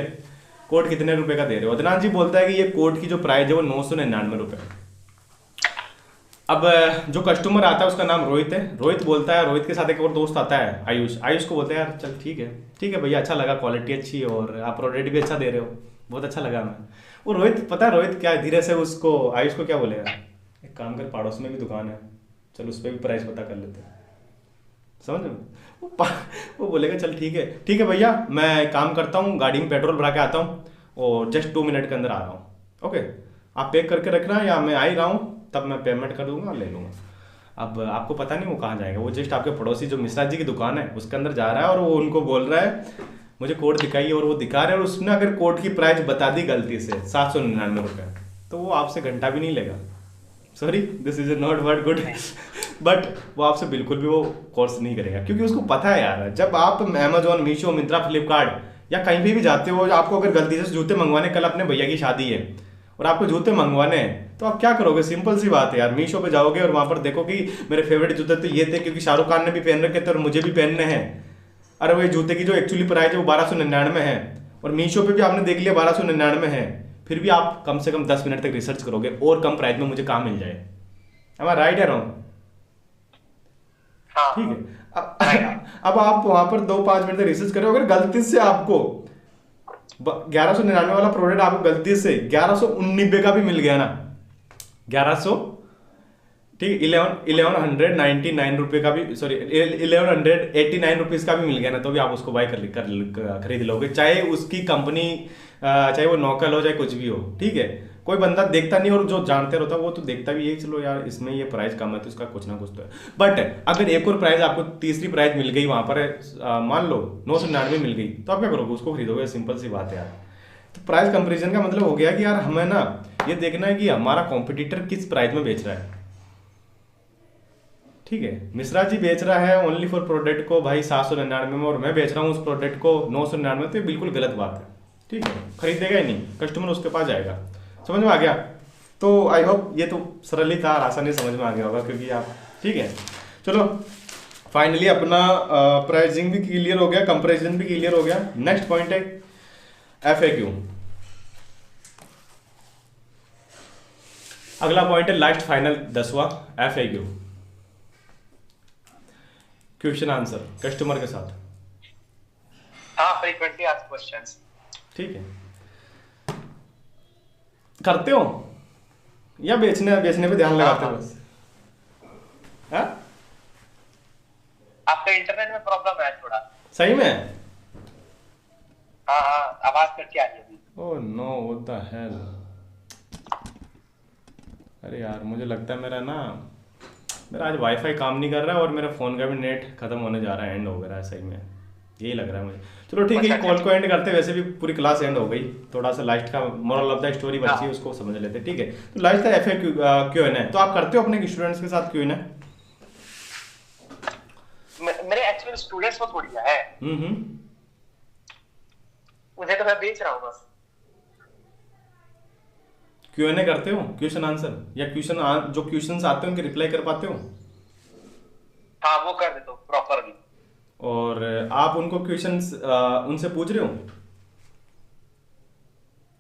कोट कितने रुपए का दे रहे हो? अदनान जी बोलता है कि ये कोट की जो प्राइस है वो 999 रुपए। अब जो कस्टमर आता है उसका नाम रोहित है। रोहित बोलता है, रोहित के साथ एक और दोस्त आता है आयुष। आयुष को बोलते हैं यार चल ठीक है भैया, अच्छा लगा, क्वालिटी अच्छी है और आप प्रोडक्ट भी अच्छा दे रहे हो, बहुत अच्छा लगा हमें। वो रोहित, पता है रोहित क्या धीरे से उसको आयुष को क्या बोलेगा, एक काम कर, पड़ोस में भी दुकान है, चल उस पर भी प्राइस पता कर लेते हैं। समझ में? वो बोलेगा चल ठीक है भैया, मैं काम करता हूँ, गाड़ी में पेट्रोल भरा के आता हूँ और जस्ट 2 मिनट के अंदर आ रहा हूँ। ओके, आप पैक करके रखना, या मैं आ ही रहा हूँ, तब मैं पेमेंट कर दूंगा, ले लूँगा। अब आपको पता नहीं वो कहाँ जाएगा, वो जस्ट आपके पड़ोसी जो मिश्रा जी की दुकान है उसके अंदर जा रहा है और वो उनको बोल रहा है मुझे कोड दिखाइए, और वो दिखा रहे हैं, और उसने अगर कोड की प्राइस बता दी गलती से 799 रुपये, तो वो आपसे घंटा भी नहीं लेगा। Sorry, this is not word good, but वो आपसे बिल्कुल भी वो कोर्स नहीं करेगा, क्योंकि उसको पता है यार, जब आप अमेजोन, मीशो, मिंत्रा, फ्लिपकार्ट या कहीं भी जाते हो, आपको अगर गलती से जूते मंगवाने, कल अपने भैया की शादी है और आपको जूते मंगवाने हैं, तो आप क्या करोगे? सिंपल सी बात है यार, मीशो पे जाओगे और वहां पर देखो कि मेरे फेवरेट जूते तो ये थे क्योंकि शाहरुख खान ने भी पहन रखे थे और मुझे भी पहनने हैं। अरे वो जूते की जो एक्चुअली प्राइस है वो 1299 है, और मीशो पे भी आपने देख लिया 1299 है, फिर भी आप कम से कम 10 मिनट तक रिसर्च करोगे और कम प्राइस में मुझे कहाँ मिल जाए। am I right या रॉन्ग? ठीक है, अब आप वहां पर 2-5 मिनट तक रिसर्च करो, अगर गलती से आपको 1199 वाला प्रोडक्ट आपको गलती से 1199 का भी मिल गया ना, 1100, ठीक, 1199 रुपये का भी, सॉरी 1189 रुपीज़ का भी मिल गया ना, तो भी आप उसको बाय कर खरीद लोगे, चाहे उसकी कंपनी, चाहे वो नौकल हो, चाहे कुछ भी हो। ठीक है, कोई बंदा देखता नहीं, और जो जानते रहता है वो तो देखता भी है, चलो यार इसमें ये प्राइस कम है तो इसका कुछ ना कुछ तो है। बट अगर एक और प्राइस आपको, तीसरी प्राइस मिल गई वहां पर, मान लो 999 मिल गई, तो आप क्या करोगे? उसको खरीदोगे, सिंपल सी बात है यार। तो प्राइस कंपेरिजन का मतलब हो गया कि यार हमें ना ये देखना है कि हमारा कॉम्पिटिटर किस प्राइस में बेच रहा है। ठीक है, मिश्रा जी बेच रहा है ओनली फॉर प्रोडक्ट को भाई 799 में, और मैं बेच रहा हूँ उस प्रोडक्ट को 999, तो ये बिल्कुल गलत बात है। ठीक है, खरीदेगा ही नहीं, कस्टमर उसके पास जाएगा। समझ में आ गया? तो आई होप ये तो सरल ही था, आसानी समझ में आ गया होगा, क्योंकि आप, ठीक है, चलो फाइनली अपना प्राइसिंग भी क्लियर हो गया, कंपैरिजन भी क्लियर हो गया। नेक्स्ट पॉइंट है FAQ। अगला पॉइंट है लास्ट फाइनल 10वां FAQ, क्वेश्चन आंसर कस्टमर के साथ। हाँ, फ्रीक्वेंटली आस्क्ड क्वेश्चंस। ठीक है, करते हो या बेचने पे ध्यान लगाते हो बस? हाँ, आपका इंटरनेट में प्रॉब्लम है थोड़ा। सही में? हाँ, आवाज कट के आ रही है। Oh no, what the hell. अरे यार मुझे लगता है मेरा आज वाईफाई काम नहीं कर रहा है और मेरा फ़ोन का भी नेट ख़त्म होने जा रहा है, एंड हो गया है सही में, यही लग रहा है मुझे। चलो ठीक है, अच्छा कॉल अच्छा। को एंड करते हैं, वैसे भी पूरी क्लास एंड हो गई, थोड़ा सा लास्ट का मोरल ऑफ द स्टोरी बची है, हाँ, उसको समझ लेते हैं। ठीक है, तो लास्ट का एफ क्यू एन है, तो आप करते हो अपने स्टूडेंट्स के साथ क्यू एन है? मेरे एक्चुअली स्टूडेंट्स को थोड़ी है, हम्म। मुझे तो मैं बेच रहा हूँ बस। क्यू एन ए करते हो, क्वेश्चन आंसर, या जो क्वेश्चंस आते हैं उनके रिप्लाई कर पाते हो? हाँ वो कर देता हूँ प्रॉपरली। और आप उनको क्वेश्चंस उनसे पूछ रहे हो?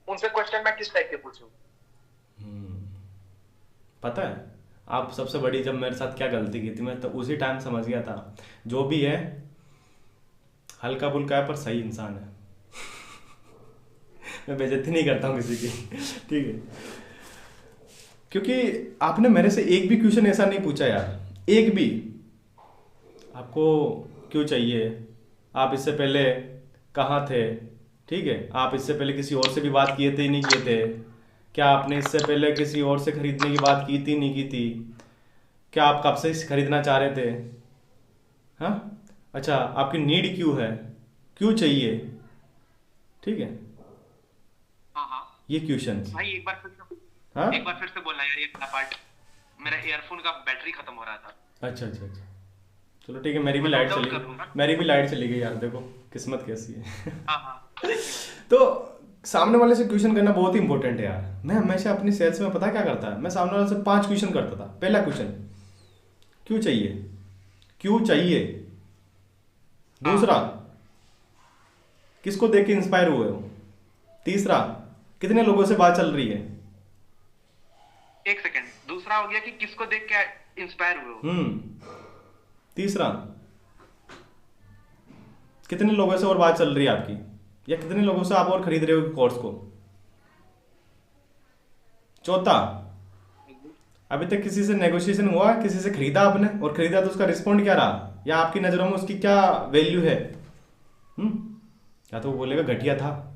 उनसे क्वेश्चन मैं किस टाइप के पूछूं? पता है आप सबसे बड़ी जब मेरे साथ क्या गलती की थी, मैं तो उसी टाइम समझ गया था, जो भी है हल्का फुल्का है पर सही इंसान है। मैं बेइज्जती नहीं करता हूँ किसी की। ठीक है, क्योंकि आपने मेरे से एक भी क्वेश्चन ऐसा नहीं पूछा यार, एक भी। आपको क्यों चाहिए, आप इससे पहले कहाँ थे, ठीक है, आप इससे पहले किसी और से भी बात किए थे नहीं किए थे, क्या आपने इससे पहले किसी और से खरीदने की बात की थी नहीं की थी, क्या आप कब से खरीदना चाह रहे थे, हाँ, अच्छा आपकी नीड क्यों है, क्यों चाहिए, ठीक है, हाँ हाँ ये क्वेश्चन। भाई, एक बार फिर से, हाँ, एक बार फिर से बोलना यार, ये पहला पार्ट, मेरा ईयरफोन का बैटरी खत्म हो रहा था। अच्छा अच्छा अच्छा, चलो ठीक है, मेरी भी मैं लाइट नोट डाउन चली कर गई, लूंगा। मेरी भी लाइट चली गई यार, देखो किस्मत कैसी है। हाँ हाँ, देखिए भाई। तो सामने वाले से क्वेश्चन करना बहुत ही इंपॉर्टेंट है यार। मैं हमेशा अपनी सेल्स में पता क्या करता है, मैं सामने वाले से 5 क्वेश्चन करता था। पहला क्वेश्चन, क्यों चाहिए, क्यों चाहिए। हाँ, दूसरा, किसको देख के इंस्पायर हुए हो। तीसरा, कितने लोगों से बात चल रही है। एक सेकंड, दूसरा हो गया कि किसको देख के इंस्पायर हुए हो। तीसरा, कितने लोगों से और बात चल रही है आपकी, या कितने लोगों से आप और खरीद रहे हो कोर्स को। चौथा, अभी तक किसी से नेगोशिएशन हुआ, किसी से खरीदा आपने, और खरीदा तो उसका रिस्पॉन्ड क्या रहा, या आपकी नज़रों में उसकी क्या वैल्यू है। या तो वो बोलेगा घटिया था,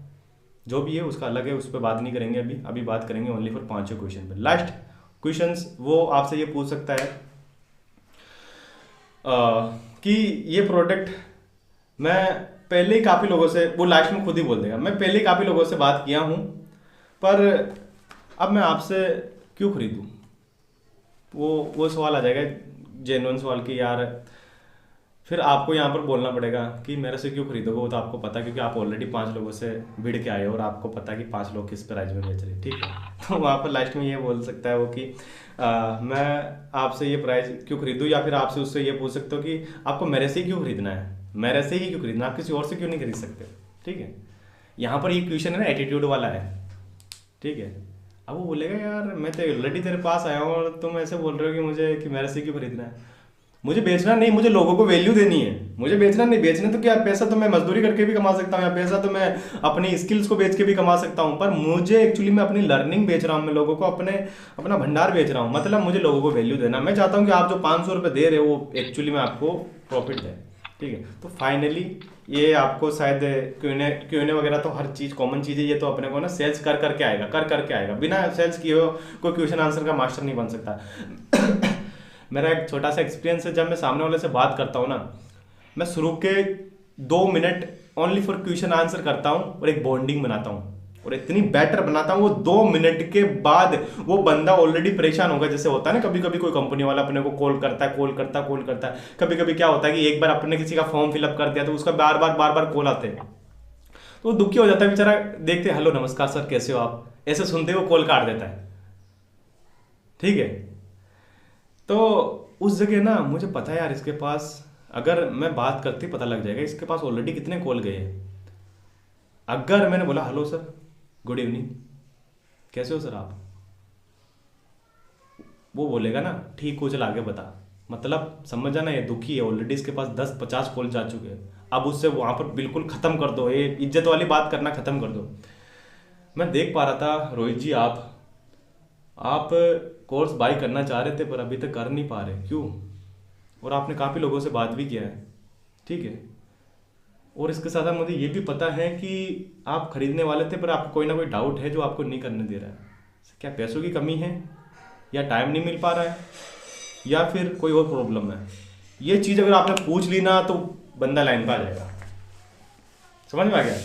जो भी है उसका अलग है, उस पर बात नहीं करेंगे अभी। अभी बात करेंगे ओनली फॉर 5 क्वेश्चन पे। लास्ट क्वेश्चंस वो आपसे ये पूछ सकता है कि ये प्रोडक्ट मैं पहले ही काफ़ी लोगों से, वो लास्ट में खुद ही बोल देगा, मैं पहले ही काफ़ी लोगों से बात किया हूँ, पर अब मैं आपसे क्यों खरीदूँ। वो सवाल आ जाएगा, जेन्युइन सवाल कि यार, फिर आपको यहाँ पर बोलना पड़ेगा कि मेरे से क्यों खरीदोगे। वो तो आपको पता है, क्योंकि आप ऑलरेडी 5 लोगों से भिड़ के आए हो और आपको पता है कि 5 लोग किस प्राइस में बेच रहे हैं, ठीक है। तो वहाँ पर लास्ट में ये बोल सकता है वो कि मैं आपसे ये प्राइस क्यों खरीदूँ, या फिर आपसे उससे ये पूछ सकते हो कि आपको मेरे से ही क्यों खरीदना है, मेरे से ही क्यों खरीदना, आप किसी और से क्यों नहीं खरीद सकते, ठीक है। यहाँ पर ये क्वेश्चन है ना, एटीट्यूड वाला है, ठीक है। अब वो बोलेगा यार मैं तो ऑलरेडी तेरे पास आया हूँ और तुम ऐसे बोल रहे हो कि मुझे, कि मेरे से क्यों खरीदना है। मुझे बेचना नहीं, मुझे लोगों को वैल्यू देनी है। मुझे बेचना नहीं, बेचने तो क्या, पैसा तो मैं मजदूरी करके भी कमा सकता हूँ, या पैसा तो मैं अपनी स्किल्स को बेच के भी कमा सकता हूँ, पर मुझे एक्चुअली मैं अपनी लर्निंग बेच रहा हूँ, मैं लोगों को अपना भंडार बेच रहा हूँ। मतलब मुझे लोगों को वैल्यू देना, मैं चाहता हूँ कि आप जो 500 रुपये दे रहे हो वो एक्चुअली में आपको प्रॉफिट है, ठीक है। तो फाइनली ये आपको शायद क्यूएनए वगैरह तो हर चीज़ कॉमन चीज़ है, ये तो अपने को ना सेल्स कर करके आएगा, कर करके आएगा। बिना सेल्स किए हो कोई क्वेश्चन आंसर का मास्टर नहीं बन सकता। मेरा एक छोटा सा एक्सपीरियंस है, जब मैं सामने वाले से बात करता हूँ ना, मैं शुरू के 2 minute only for question answer करता हूँ और एक बॉन्डिंग बनाता हूँ, और इतनी बेटर बनाता हूँ, वो 2 मिनट के बाद वो बंदा ऑलरेडी परेशान होगा। जैसे होता है ना, कभी कभी कोई कंपनी वाला अपने को कॉल करता है, कभी कभी क्या होता है कि एक बार अपने किसी का फॉर्म फिलअप कर दिया तो उसका बार बार कॉल आते हैं, तो वो दुखी हो जाता है बेचारा। देखते हेलो नमस्कार सर कैसे हो आप, ऐसे सुनते वो कॉल काट देता है, ठीक है। तो उस जगह ना मुझे पता है यार, इसके पास अगर मैं बात करती पता लग जाएगा इसके पास ऑलरेडी कितने कॉल गए हैं। अगर मैंने बोला हेलो सर, गुड इवनिंग, कैसे हो सर आप, वो बोलेगा ना ठीक हो, चल आगे बता, मतलब समझ जाना ये दुखी है ऑलरेडी, इसके पास 10-50 कॉल जा चुके हैं। अब उससे वहाँ पर बिल्कुल ख़त्म कर दो, ये इज्जत वाली बात करना ख़त्म कर दो। मैं देख पा रहा था रोहित जी, आप कोर्स बाई करना चाह रहे थे पर अभी तक कर नहीं पा रहे, क्यों। और आपने काफ़ी लोगों से बात भी किया है, ठीक है। और इसके साथ मुझे ये भी पता है कि आप खरीदने वाले थे, पर आपको कोई ना कोई डाउट है जो आपको नहीं करने दे रहा है। क्या पैसों की कमी है, या टाइम नहीं मिल पा रहा है, या फिर कोई और प्रॉब्लम है। ये चीज़ अगर आपने पूछ ली ना तो बंदा लाइन पर आ जाएगा। समझ में आ गया?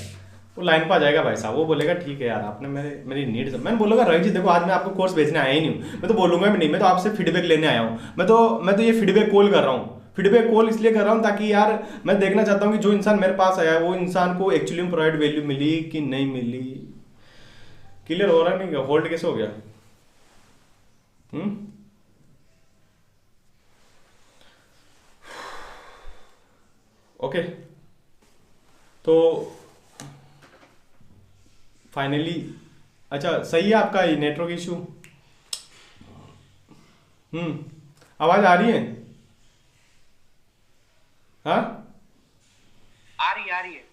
वो लाइन पर आ जाएगा भाई साहब, वो बोलेगा ठीक है यार आपने मेरी नीड। मैं बोलूँगा रवि जी देखो आज मैं आपको कोर्स बेचने आया ही नहीं हूँ, मैं तो बोलूँगा भी नहीं, मैं तो आपसे फीडबैक लेने आया हूँ। मैं तो ये फीडबैक कॉल कर रहा हूँ, फीडबैक कॉल इसलिए कर रहा हूँ ताकि यार मैं देखना चाहता हूँ कि जो इंसान मेरे पास आया है वो इंसान को एक्चुअली में प्रोवाइड वैल्यू मिली कि नहीं मिली। क्लियर हो रहा नहीं? होल्ड कैसे हो गया? ओके, तो फाइनली अच्छा सही है आपका ये नेटवर्क इशू। आवाज आ रही है? हाँ आ रही है।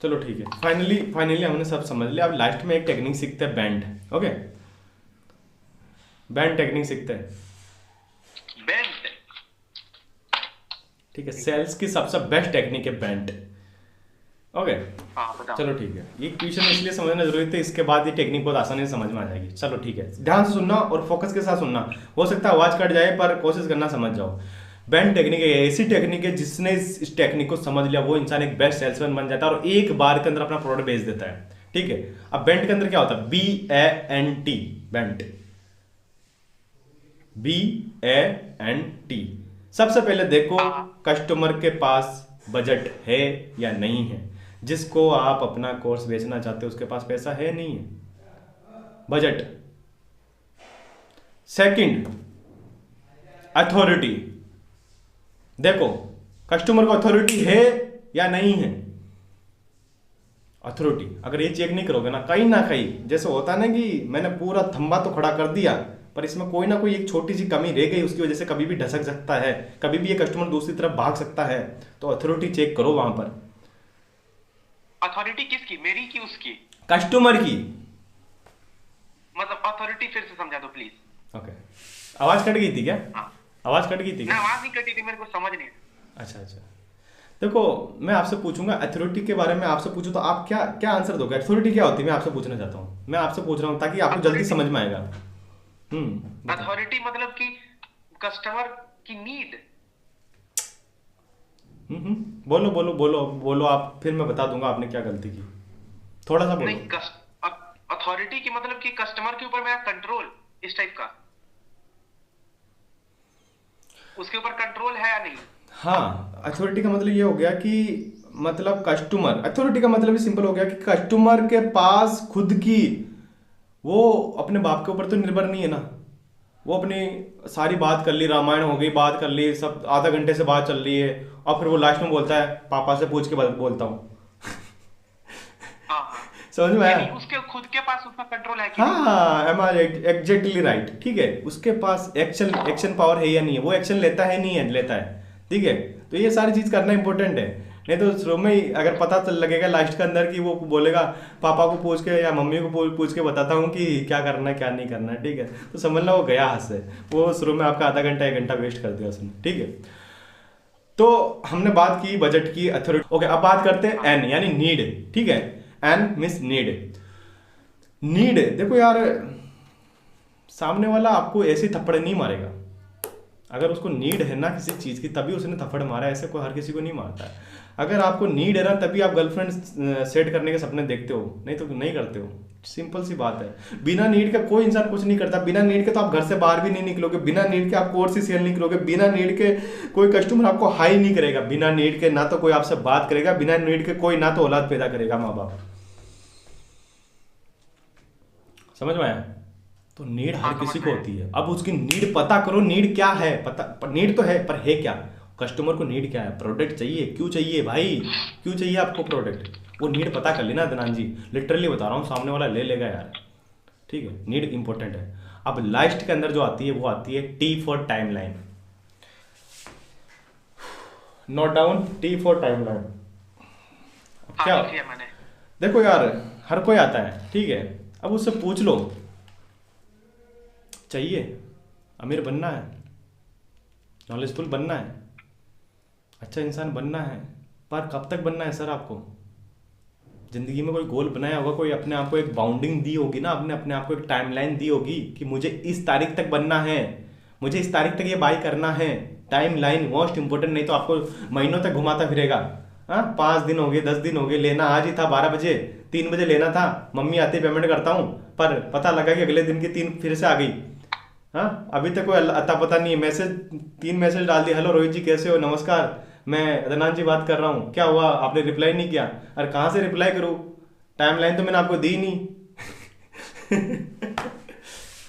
चलो ठीक है, फाइनली हमने सब समझ लिया। अब लास्ट में एक टेक्निक सीखते हैं, बैंड। ओके, बैंड टेक्निक सीखते हैं। बैंड, ठीक है, सेल्स की सबसे बेस्ट टेक्निक है बैंड। ओके चलो ठीक है, ये क्वेश्चन इसलिए समझना जरूरी था, इसके बाद ये टेक्निक बहुत आसानी से समझ में आ जाएगी। चलो ठीक है, ध्यान से सुनना और फोकस के साथ सुनना। हो सकता है आवाज कट जाए पर कोशिश करना समझ जाओ। बैंड टेक्निक एक ऐसी टेक्निक है जिसने इस टेक्निक को समझ लिया वो इंसान एक बेस्ट सेल्समैन बन जाता है और एक बार के अंदर अपना प्रोडक्ट बेच देता है। ठीक है, अब बैंड के अंदर क्या होता है? BANT, band, BANT। सबसे पहले देखो कस्टमर के पास बजट है या नहीं है। जिसको आप अपना कोर्स बेचना चाहते हो उसके पास पैसा है नहीं है, बजट। Second, authority. देखो कस्टमर को अथॉरिटी है या नहीं है। अथॉरिटी अगर ये चेक नहीं करोगे ना कहीं जैसे होता ना कि मैंने पूरा थंबा तो खड़ा कर दिया पर इसमें कोई ना कोई एक छोटी सी कमी रह गई, उसकी वजह से कभी भी ढसक सकता है, कभी भी ये कस्टमर दूसरी तरफ भाग सकता है। तो अथॉरिटी चेक करो वहां पर। अथॉरिटी किसकी, मेरी की उसकी? कस्टमर की। मतलब अथॉरिटी फिर से समझा दो प्लीज। ओके, आवाज कट गई थी क्या? हाँ। आवाज कट गई थी क्या? आवाज नहीं कटी थी, मेरे को समझ नहीं। अच्छा, देखो मैं आपसे पूछूंगा अथॉरिटी के बारे में, आपसे पूछूं तो आप क्या क्या आंसर दोगे? अथॉरिटी क्या होती है मैं आपसे पूछना चाहता हूँ, मैं आपसे पूछ रहा हूँ ताकि आपको जल्दी समझ में आएगा। अथॉरिटी मतलब कि कस्टमर की नीड। बोलो बोलो बोलो बोलो आप, फिर मैं बता दूंगा आपने क्या गलती की। थोड़ा सा बोलो। नहीं, अथॉरिटी की मतलब कि कस्टमर के ऊपर मेरा कंट्रोल, इस टाइप का, उसके ऊपर कंट्रोल है या नहीं। हाँ, अथॉरिटी का मतलब ये हो गया कि मतलब कस्टमर, अथॉरिटी का मतलब सिंपल हो गया कि कस्टमर के पास खुद की, वो अपने बाप के ऊपर तो निर्भर नहीं है ना। वो अपनी सारी बात कर ली, रामायण हो गई, बात कर ली, सब आधा घंटे से बात चल रही है और फिर वो लास्ट में बोलता है पापा से पूछ के बोलता हूँ। समझ में आया? उसके खुद के पास उसका कंट्रोल है कि हाँ, एग्जैक्टली राइट। ठीक है, उसके पास एक्शन पावर है या नहीं है, वो एक्शन लेता है नहीं है, लेता है। ठीक है, तो ये सारी चीज करना इंपॉर्टेंट है, नहीं तो शुरू में ही अगर पता चल लगेगा लास्ट के अंदर कि वो बोलेगा पापा को पूछ के या मम्मी को पूछ के बताता हूँ कि क्या करना है क्या नहीं करना है। ठीक है, तो समझना वो गया हाथ से, वो शुरू में आपका आधा घंटा 1 घंटा वेस्ट कर दिया उसने। ठीक है, तो हमने बात की बजट की, अथॉरिटी। ओके, अब बात करते हैं एन यानी नीड। ठीक है, एन मींस नीड। नीड देखो यार, सामने वाला आपको ऐसे थप्पड़ नहीं मारेगा। अगर उसको नीड है ना किसी चीज की तभी उसने थप्पड़ मारा, ऐसे कोई हर किसी को नहीं मारता है। अगर आपको नीड है ना तभी आप गर्लफ्रेंड सेट करने के सपने देखते हो, नहीं तो नहीं करते हो। सिंपल सी बात है, बिना नीड का कोई इंसान कुछ नहीं करता। बिना नीड के तो आप घर से बाहर भी नहीं निकलोगे, बिना नीड के आप कोर्स से सेल नहीं करोगे, बिना नीड के कोई कस्टमर आपको हाई नहीं करेगा, बिना नीड के ना तो कोई आपसे बात करेगा, बिना नीड के कोई ना तो औलाद पैदा करेगा माँ बाप। समझ में आया? तो नीड हर किसी को होती है। अब उसकी नीड पता करो, नीड क्या है पता। नीड तो है पर है क्या? कस्टमर को नीड क्या है? प्रोडक्ट चाहिए, क्यों चाहिए भाई, क्यों चाहिए आपको प्रोडक्ट? वो नीड पता कर लेना दनान जी, लिटरली बता रहा हूँ, सामने वाला ले लेगा यार। ठीक है, नीड इंपॉर्टेंट है। अब लास्ट के अंदर जो आती है वो आती है T for timeline. Note down, T for timeline. क्या देखो यार, हर कोई आता है, ठीक है, अब उससे पूछ लो चाहिए, अमीर बनना है, नॉलेजफुल बनना है, अच्छा इंसान बनना है, पर कब तक बनना है सर आपको? जिंदगी में कोई गोल बनाया होगा, कोई अपने आप को एक बाउंडिंग दी होगी ना, आपने अपने आप को एक टाइमलाइन दी होगी कि मुझे इस तारीख तक बनना है, मुझे इस तारीख तक ये बाई करना है। टाइमलाइन मोस्ट इंपोर्टेंट, नहीं तो आपको महीनों तक घुमाता फिरेगा। हाँ, 5 दिन हो गए, 10 दिन हो गए, लेना आज ही था 12 बजे, 3 बजे लेना था, मम्मी आते पेमेंट करता हूँ, पर पता लगा कि अगले दिन की 3 फिर से आ गई। हाँ, अभी तक कोई अता पता नहीं है। मैसेज 3 मैसेज डाल दिया, हेलो रोहित जी कैसे हो, नमस्कार मैं अदनान जी बात कर रहा हूँ, क्या हुआ आपने रिप्लाई नहीं किया। अरे कहाँ से रिप्लाई करूँ, टाइमलाइन तो मैंने आपको दी नहीं।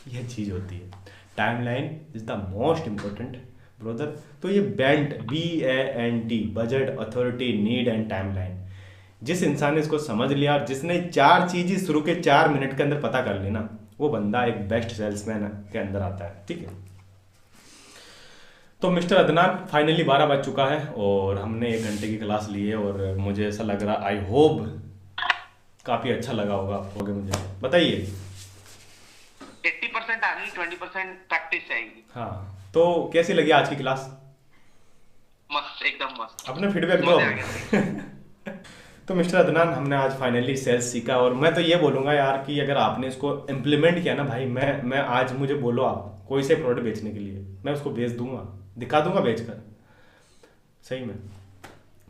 यह चीज़ होती है, timeline is the most important brother. तो ये बैंट, BANT, budget, authority, need and timeline, जिस इंसान ने इसको समझ लिया और जिसने 4 चीज़ें शुरू के 4 मिनट के अंदर पता कर ली ना, वो बंदा एक बेस्ट सेल्समैन के अंदर आता है। ठीक है, तो मिस्टर अदनान फाइनली 12 बज चुका है और हमने 1 घंटे की क्लास ली है और मुझे ऐसा लग रहा, आई होप काफ़ी अच्छा लगा होगा आपको। मुझे बताइए। 80% आ गई, 20% प्रैक्टिस चाहिए। हाँ, तो कैसी लगी आज की क्लास? मस्त, एकदम मस्त। अपने फीडबैक दो। तो मिस्टर अदनान, हमने आज फाइनली सेल्स सीखा और मैं तो ये बोलूँगा यार कि अगर आपने इसको इम्प्लीमेंट किया ना भाई, मैं आज मुझे बोलो आप कोई से प्रोडक्ट बेचने के लिए, मैं उसको बेच दूंगा, दिखा दूंगा बेच कर, सही में।